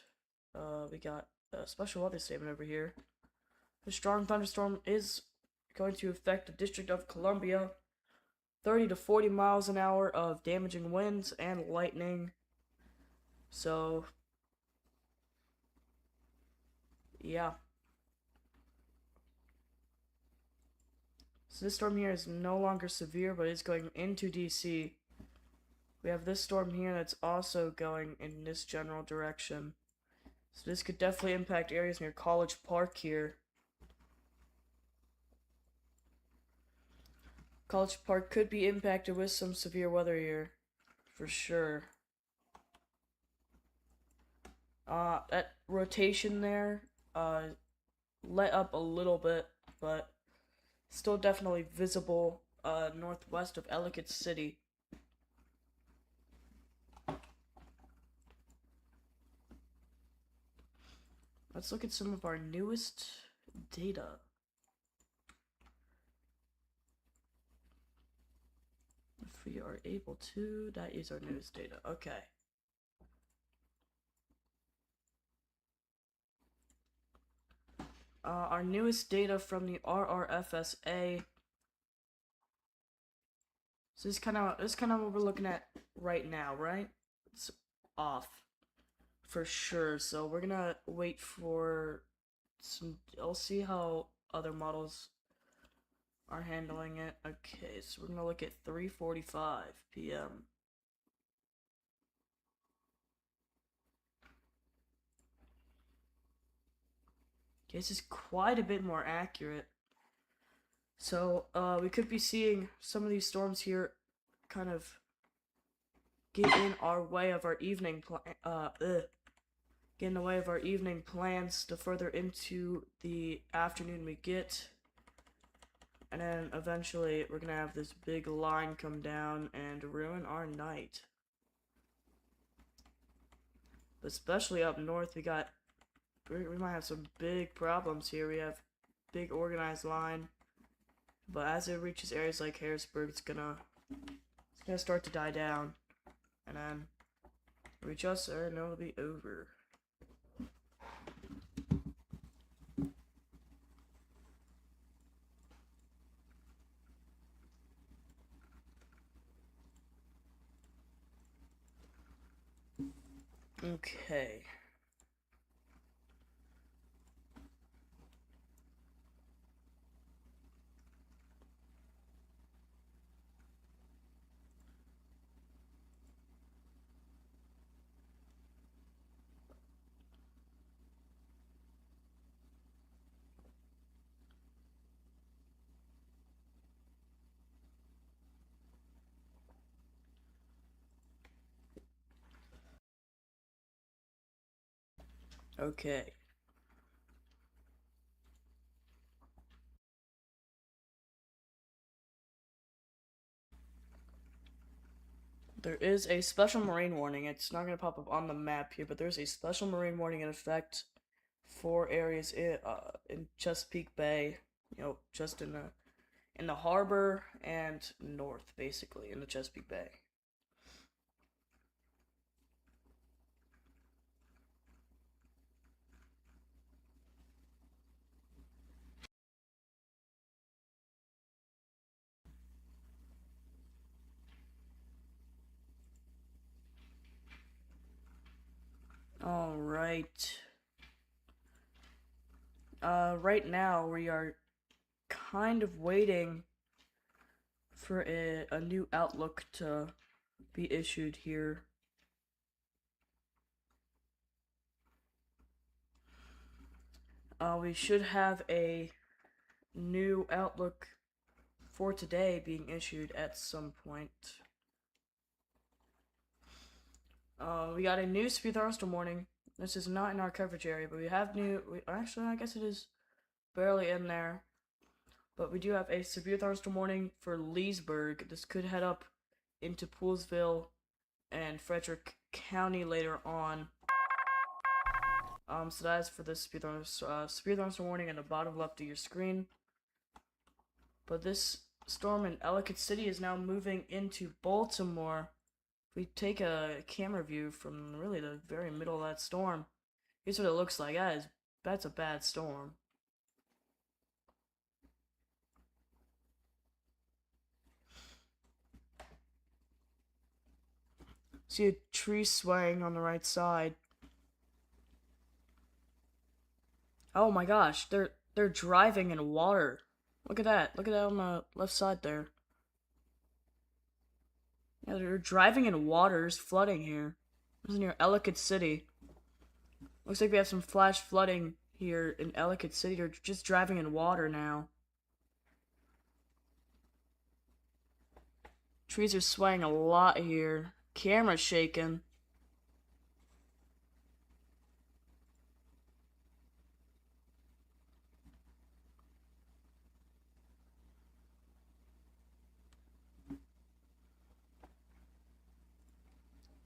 We got a special weather statement over here. A strong thunderstorm is going to affect the District of Columbia. 30 to 40 miles an hour of damaging winds and lightning. So, yeah. So this storm here is no longer severe, but it's going into DC. We have this storm here that's also going in this general direction. So this could definitely impact areas near College Park here. College Park could be impacted with some severe weather here, for sure. That rotation there, let up a little bit, but still definitely visible, northwest of Ellicott City. Let's look at some of our newest data. If we are able to, that is our newest data. Okay. Our newest data from the RRFSA. So this is kind of what we're looking at right now, right? It's off for sure. So we're gonna wait for some. I'll see how other models are handling it. Okay, so we're gonna look at 3:45 p.m. Okay, this is quite a bit more accurate. So, we could be seeing some of these storms here kind of get in our way of our evening get in the way of our evening plans the further into the afternoon we get. And then eventually we're gonna have this big line come down and ruin our night. But especially up north, we might have some big problems here. We have big organized line. But as it reaches areas like Harrisburg, it's gonna start to die down. And then reach us and it'll be over. Okay. Okay. There is a special marine warning. It's not going to pop up on the map here, but there's a special marine warning in effect 4 areas in Chesapeake Bay, just in the harbor and north, basically, in the Chesapeake Bay. All right. Right now we are kind of waiting for a new outlook to be issued here. We should have a new outlook for today being issued at some point. We got a new severe thunderstorm warning. This is not in our coverage area, but we have actually, I guess it is barely in there. But we do have a severe thunderstorm warning for Leesburg. This could head up into Poolesville and Frederick County later on. So that is for this severe thunderstorm warning in the bottom left of your screen. But this storm in Ellicott City is now moving into Baltimore. If we take a camera view from really the very middle of that storm, here's what it looks like. That's a bad storm. See a tree swaying on the right side. Oh my gosh, they're driving in water. Look at that. Look at that on the left side there. Yeah, they're driving in water. There's flooding here. This is near Ellicott City. Looks like we have some flash flooding here in Ellicott City. They're just driving in water now. Trees are swaying a lot here. Camera's shaking.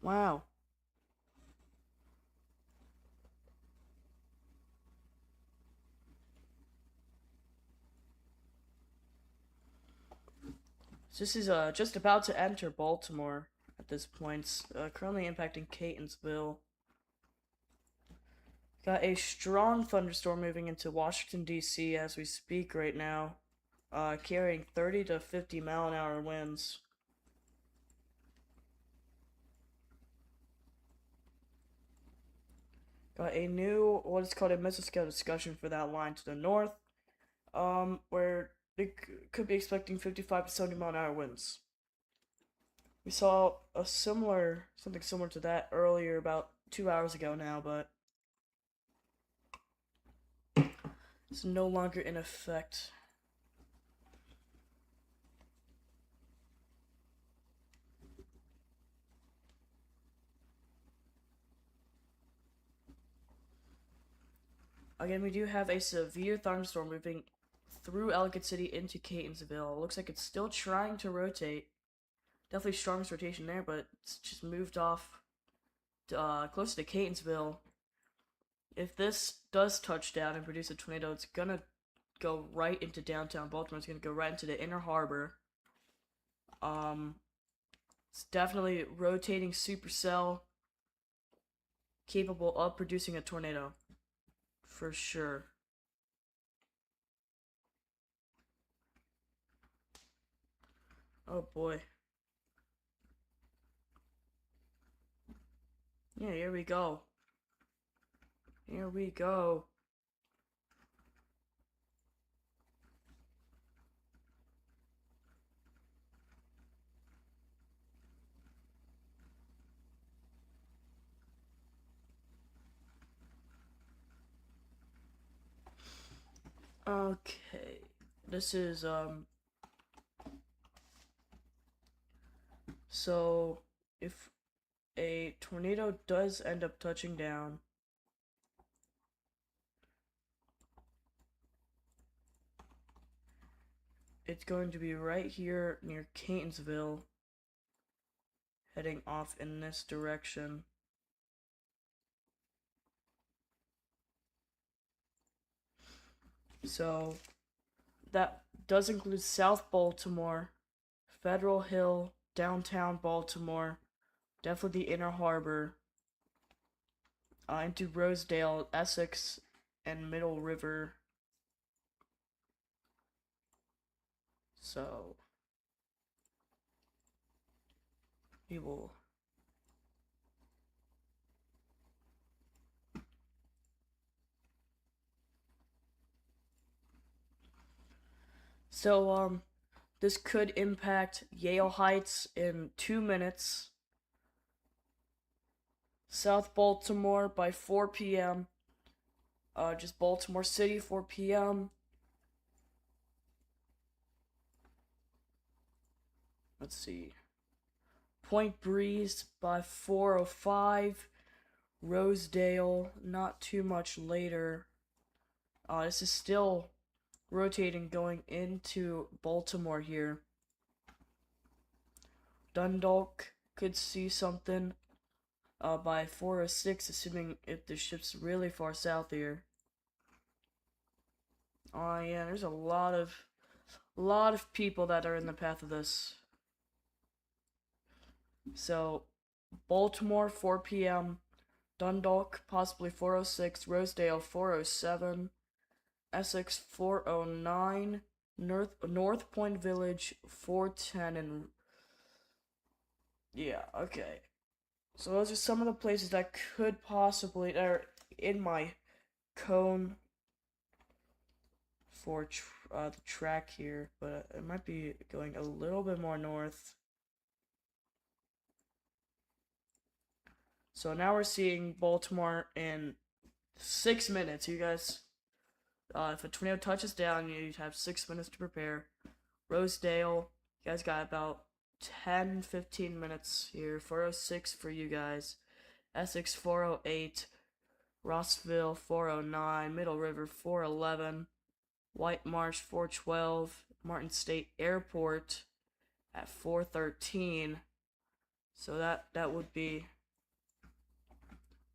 Wow. So this is just about to enter Baltimore at this point. Currently impacting Catonsville. Got a strong thunderstorm moving into Washington, D.C. as we speak right now. Carrying 30 to 50 mile an hour winds. Got a new, what is called a mesoscale discussion for that line to the north, where they could be expecting 55 to 70 mile an hour winds. We saw something similar to that earlier, about 2 hours ago now, but it's no longer in effect. Again, we do have a severe thunderstorm moving through Ellicott City into Catonsville. It looks like it's still trying to rotate. Definitely strongest rotation there, but it's just moved off to, close to Catonsville. If this does touch down and produce a tornado, it's gonna go right into downtown Baltimore. It's gonna go right into the inner harbor. It's definitely rotating supercell, capable of producing a tornado, for sure. Oh boy. Yeah, here we go. Here we go. Okay. This is, so if a tornado does end up touching down, it's going to be right here near Catonsville, heading off in this direction. So that does include South Baltimore, Federal Hill, downtown Baltimore, definitely the Inner Harbor, into Rosedale, Essex, and Middle River. So we will. So this could impact Yale Heights in 2 minutes. South Baltimore by 4 p.m. Just Baltimore City 4 p.m. Let's see. Point Breeze by 4:05. Rosedale not too much later. This is still rotating going into Baltimore here. Dundalk could see something by 4:06, assuming if the ship's really far south here. Oh yeah, there's a lot of people that are in the path of this. So Baltimore 4 p.m. Dundalk possibly 4:06, Rosedale 4:07, Essex 4:09, North Point Village 4:10, and yeah, okay. So those are some of the places that could possibly are in my cone for the track here, but it might be going a little bit more north. So now we're seeing Baltimore in 6 minutes, you guys. If a tornado touches down, you have 6 minutes to prepare. Rosedale, you guys got about 10-15 minutes here. 4:06 for you guys. Essex 4:08. Rossville 4:09. Middle River 4:11. White Marsh 4:12. Martin State Airport at 4:13. So that would be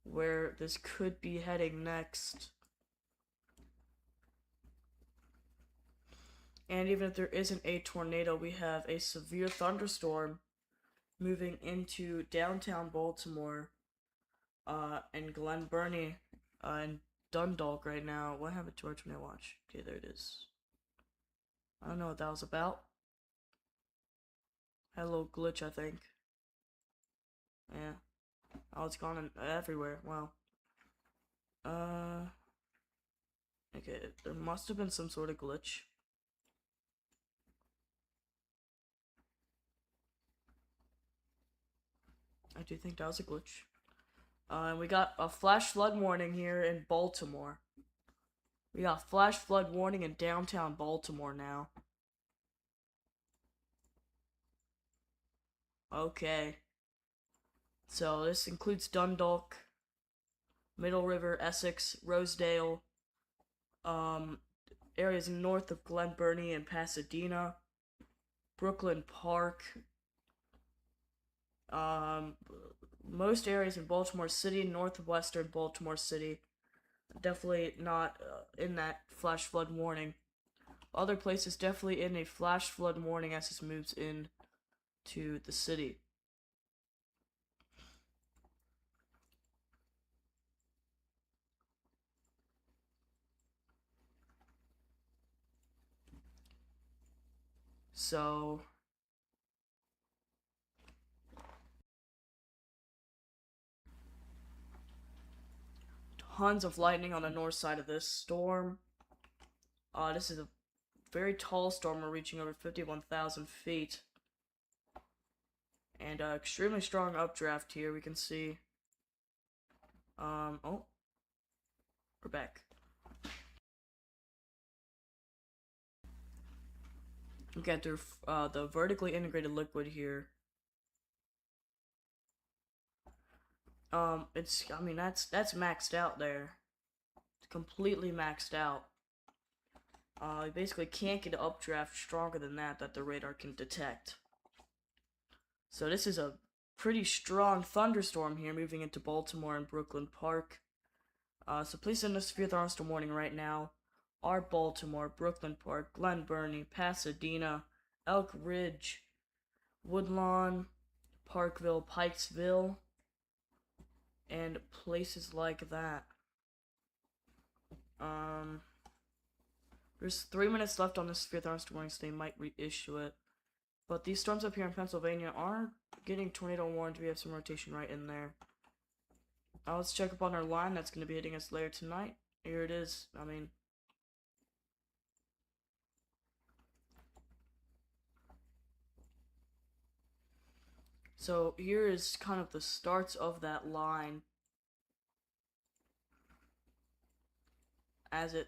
where this could be heading next. And even if there isn't a tornado, we have a severe thunderstorm moving into downtown Baltimore and Glen Burnie and Dundalk right now. What happened to our tornado watch? Okay, there it is. I don't know what that was about. Had a little glitch, I think. Yeah. Oh, it's gone everywhere. Wow. Okay, there must have been some sort of glitch. I do think that was a glitch. And we got a flash flood warning here in Baltimore. We got flash flood warning in downtown Baltimore now. Okay. So this includes Dundalk, Middle River, Essex, Rosedale, areas north of Glen Burnie and Pasadena, Brooklyn Park, most areas in Baltimore City, northwestern Baltimore City. Definitely not in that flash flood warning. Other places definitely in a flash flood warning as this moves in to the city. So tons of lightning on the north side of this storm. This is a very tall storm. We're reaching over 51,000 feet. And extremely strong updraft here. We can see. Oh, we're back. Look at the vertically integrated liquid here. I mean, that's maxed out there. It's completely maxed out. You basically can't get an updraft stronger than that the radar can detect. So this is a pretty strong thunderstorm here moving into Baltimore and Brooklyn Park. So please send us a severe thunderstorm warning right now. are Baltimore, Brooklyn Park, Glen Burnie, Pasadena, Elk Ridge, Woodlawn, Parkville, Pikesville, and places like that. There's 3 minutes left on this severe thunderstorm, so they might reissue it. But these storms up here in Pennsylvania are getting tornado warned. We have some rotation right in there. Let's check up on our line that's going to be hitting us later tonight. Here it is. So here is kind of the starts of that line as it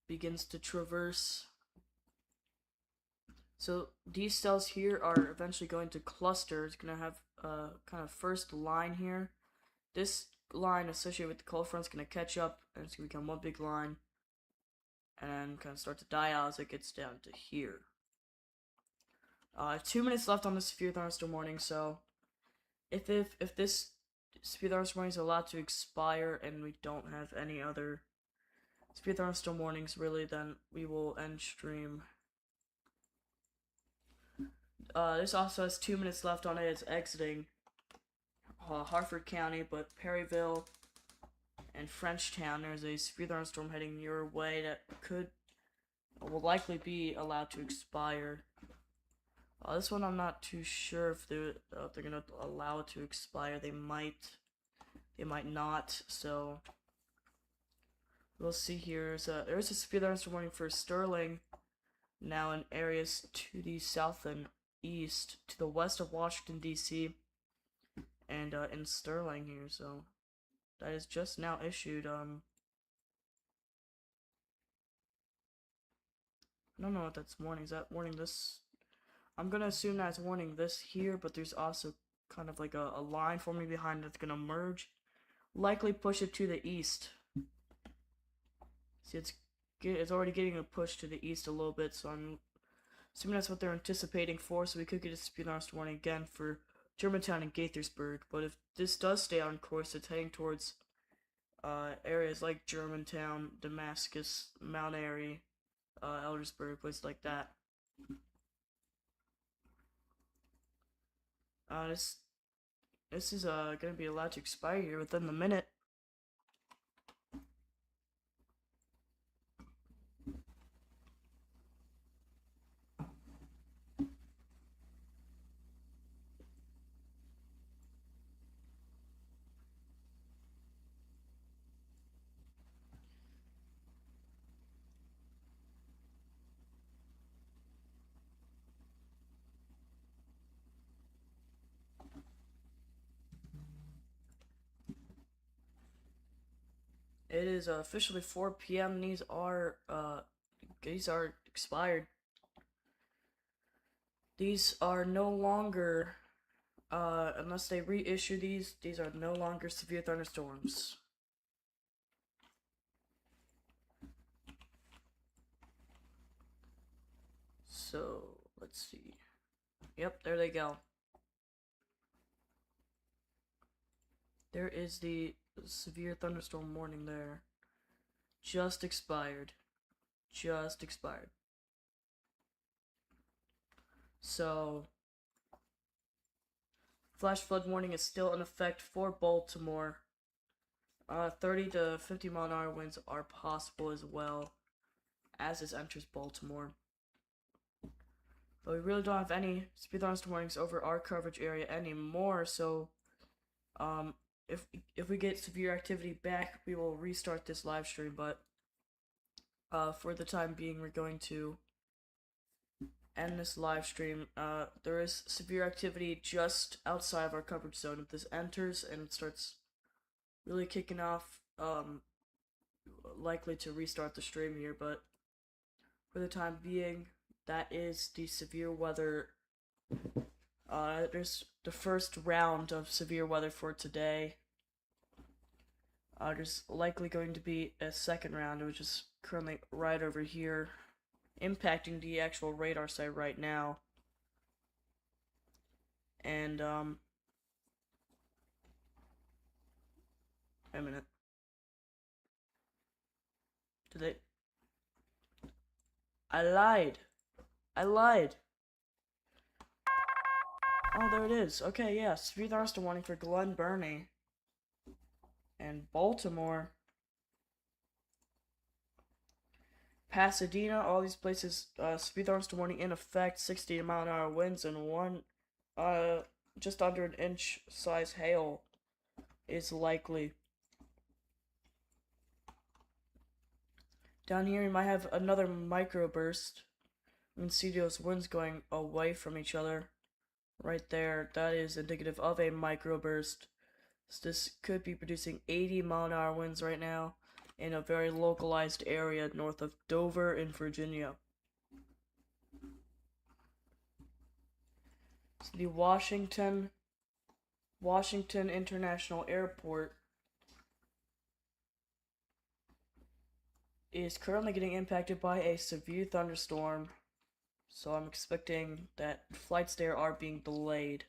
begins to traverse. So these cells here are eventually going to cluster. It's going to have a kind of first line here. This line associated with the cold front is going to catch up and it's going to become one big line and then kind of start to die out as it gets down to here. 2 minutes left on this severe thunderstorm warning, so if this severe thunderstorm warning is allowed to expire and we don't have any other severe thunderstorm warnings really, then we will end stream. This also has 2 minutes left on it. It's exiting Harford County, but Perryville and Frenchtown, there's a severe thunderstorm heading your way that will likely be allowed to expire. This one I'm not too sure if they're gonna allow it to expire. They might not. So we'll see here. There's a severe thunderstorm warning for Sterling now in areas to the south and east, to the west of Washington D.C. and in Sterling here. So that is just now issued. I don't know what that's warning. Is that warning this? I'm gonna assume that's warning this here, but there's also kind of like a line forming behind that's gonna merge. Likely push it to the east. See, it's already getting a push to the east a little bit, so I'm assuming that's what they're anticipating for, so we could get a severe thunderstorm warning again for Germantown and Gaithersburg. But if this does stay on course, it's heading towards areas like Germantown, Damascus, Mount Airy, Eldersburg, places like that. This is gonna be allowed to expire here within the minute. It is officially 4 p.m. These are expired. These are no longer, unless they reissue these are no longer severe thunderstorms. So, let's see. Yep, there they go. There is the severe thunderstorm warning there. Just expired. Just expired. So, flash flood warning is still in effect for Baltimore. 30 to 50 mile an hour winds are possible as well as this enters Baltimore. But we really don't have any severe thunderstorm warnings over our coverage area anymore, so if we get severe activity back, we will restart this live stream, but for the time being, we're going to end this live stream. There is severe activity just outside of our coverage zone. If this enters and it starts really kicking off, likely to restart the stream here, but for the time being, that is the severe weather. There's the first round of severe weather for today. There's likely going to be a second round, which is currently right over here, impacting the actual radar site right now. And, wait a minute. Did they? I lied. I lied. Oh, there it is. Okay, yeah. Severe thunderstorm warning for Glen Burnie and Baltimore. Pasadena, all these places, severe thunderstorm warning in effect, 60-mile-an-hour winds, and just under an inch size hail is likely. Down here, you might have another microburst. You can see those winds going away from each other. Right there, that is indicative of a microburst. So this could be producing 80-mile-an-hour winds right now in a very localized area north of Dover in Virginia. So the Washington International Airport is currently getting impacted by a severe thunderstorm, so I'm expecting that flights there are being delayed.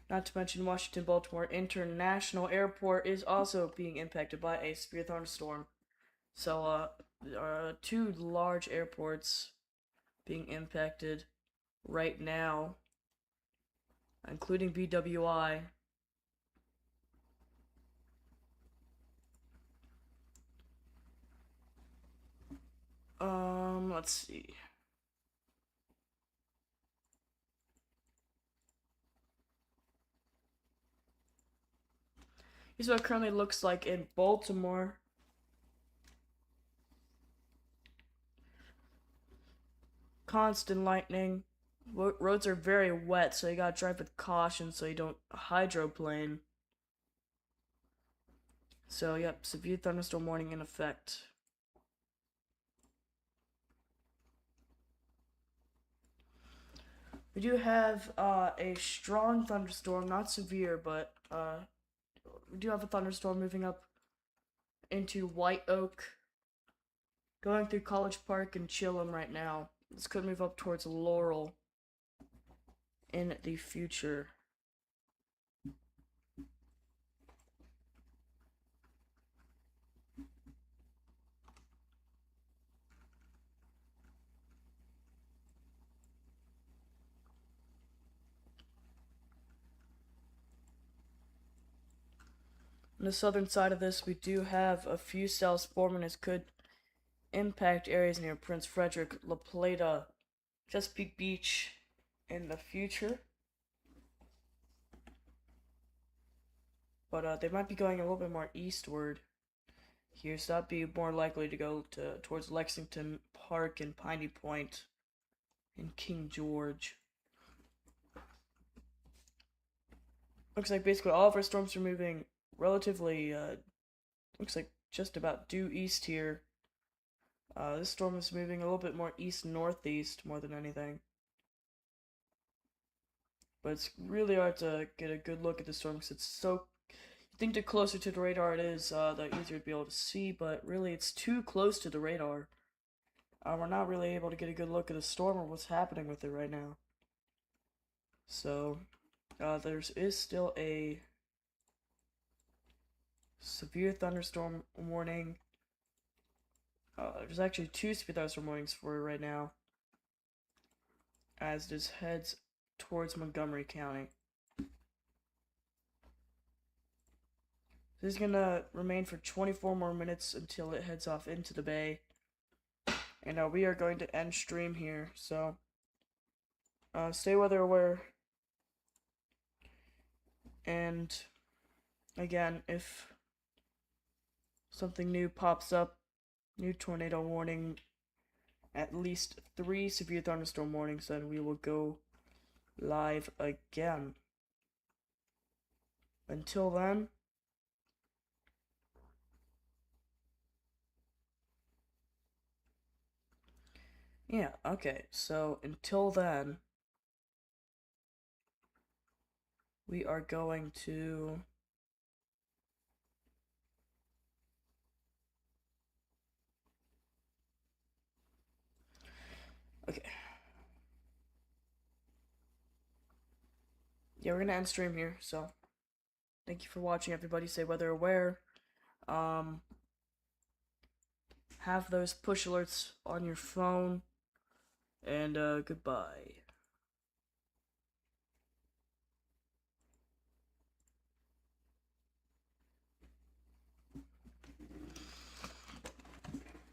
Not to mention Washington-Baltimore International Airport is also being impacted by a severe thunderstorm. So there are two large airports being impacted right now, including BWI. Let's see. Here's what it currently looks like in Baltimore. Constant lightning. Roads are very wet, so you gotta drive with caution so you don't hydroplane. So, yep, severe thunderstorm warning in effect. We do have a strong thunderstorm, not severe, but we do have a thunderstorm moving up into White Oak, going through College Park and Chillum right now. This could move up towards Laurel in the future. On the southern side of this, we do have a few cells forming. This could impact areas near Prince Frederick, La Plata, Chesapeake Beach in the future. But they might be going a little bit more eastward here, so that'd be more likely to go towards Lexington Park and Piney Point and King George. Looks like basically all of our storms are moving relatively, looks like just about due east here. This storm is moving a little bit more east-northeast more than anything. But it's really hard to get a good look at the storm because it's so... You think the closer to the radar it is, the easier to be able to see, but really it's too close to the radar. We're not really able to get a good look at the storm or what's happening with it right now. So, there is still a severe thunderstorm warning. There's actually two severe thunderstorm warnings for it right now, as this heads towards Montgomery County. This is gonna remain for 24 more minutes until it heads off into the bay. And we are going to end stream here, so stay weather aware. And again, if something new pops up, new tornado warning, at least 3 severe thunderstorm warnings, then we will go live again. Until then, yeah, okay, so until then, we are going to okay. Yeah, we're gonna end stream here, so thank you for watching, everybody. Stay weather aware. have those push alerts on your phone. And goodbye.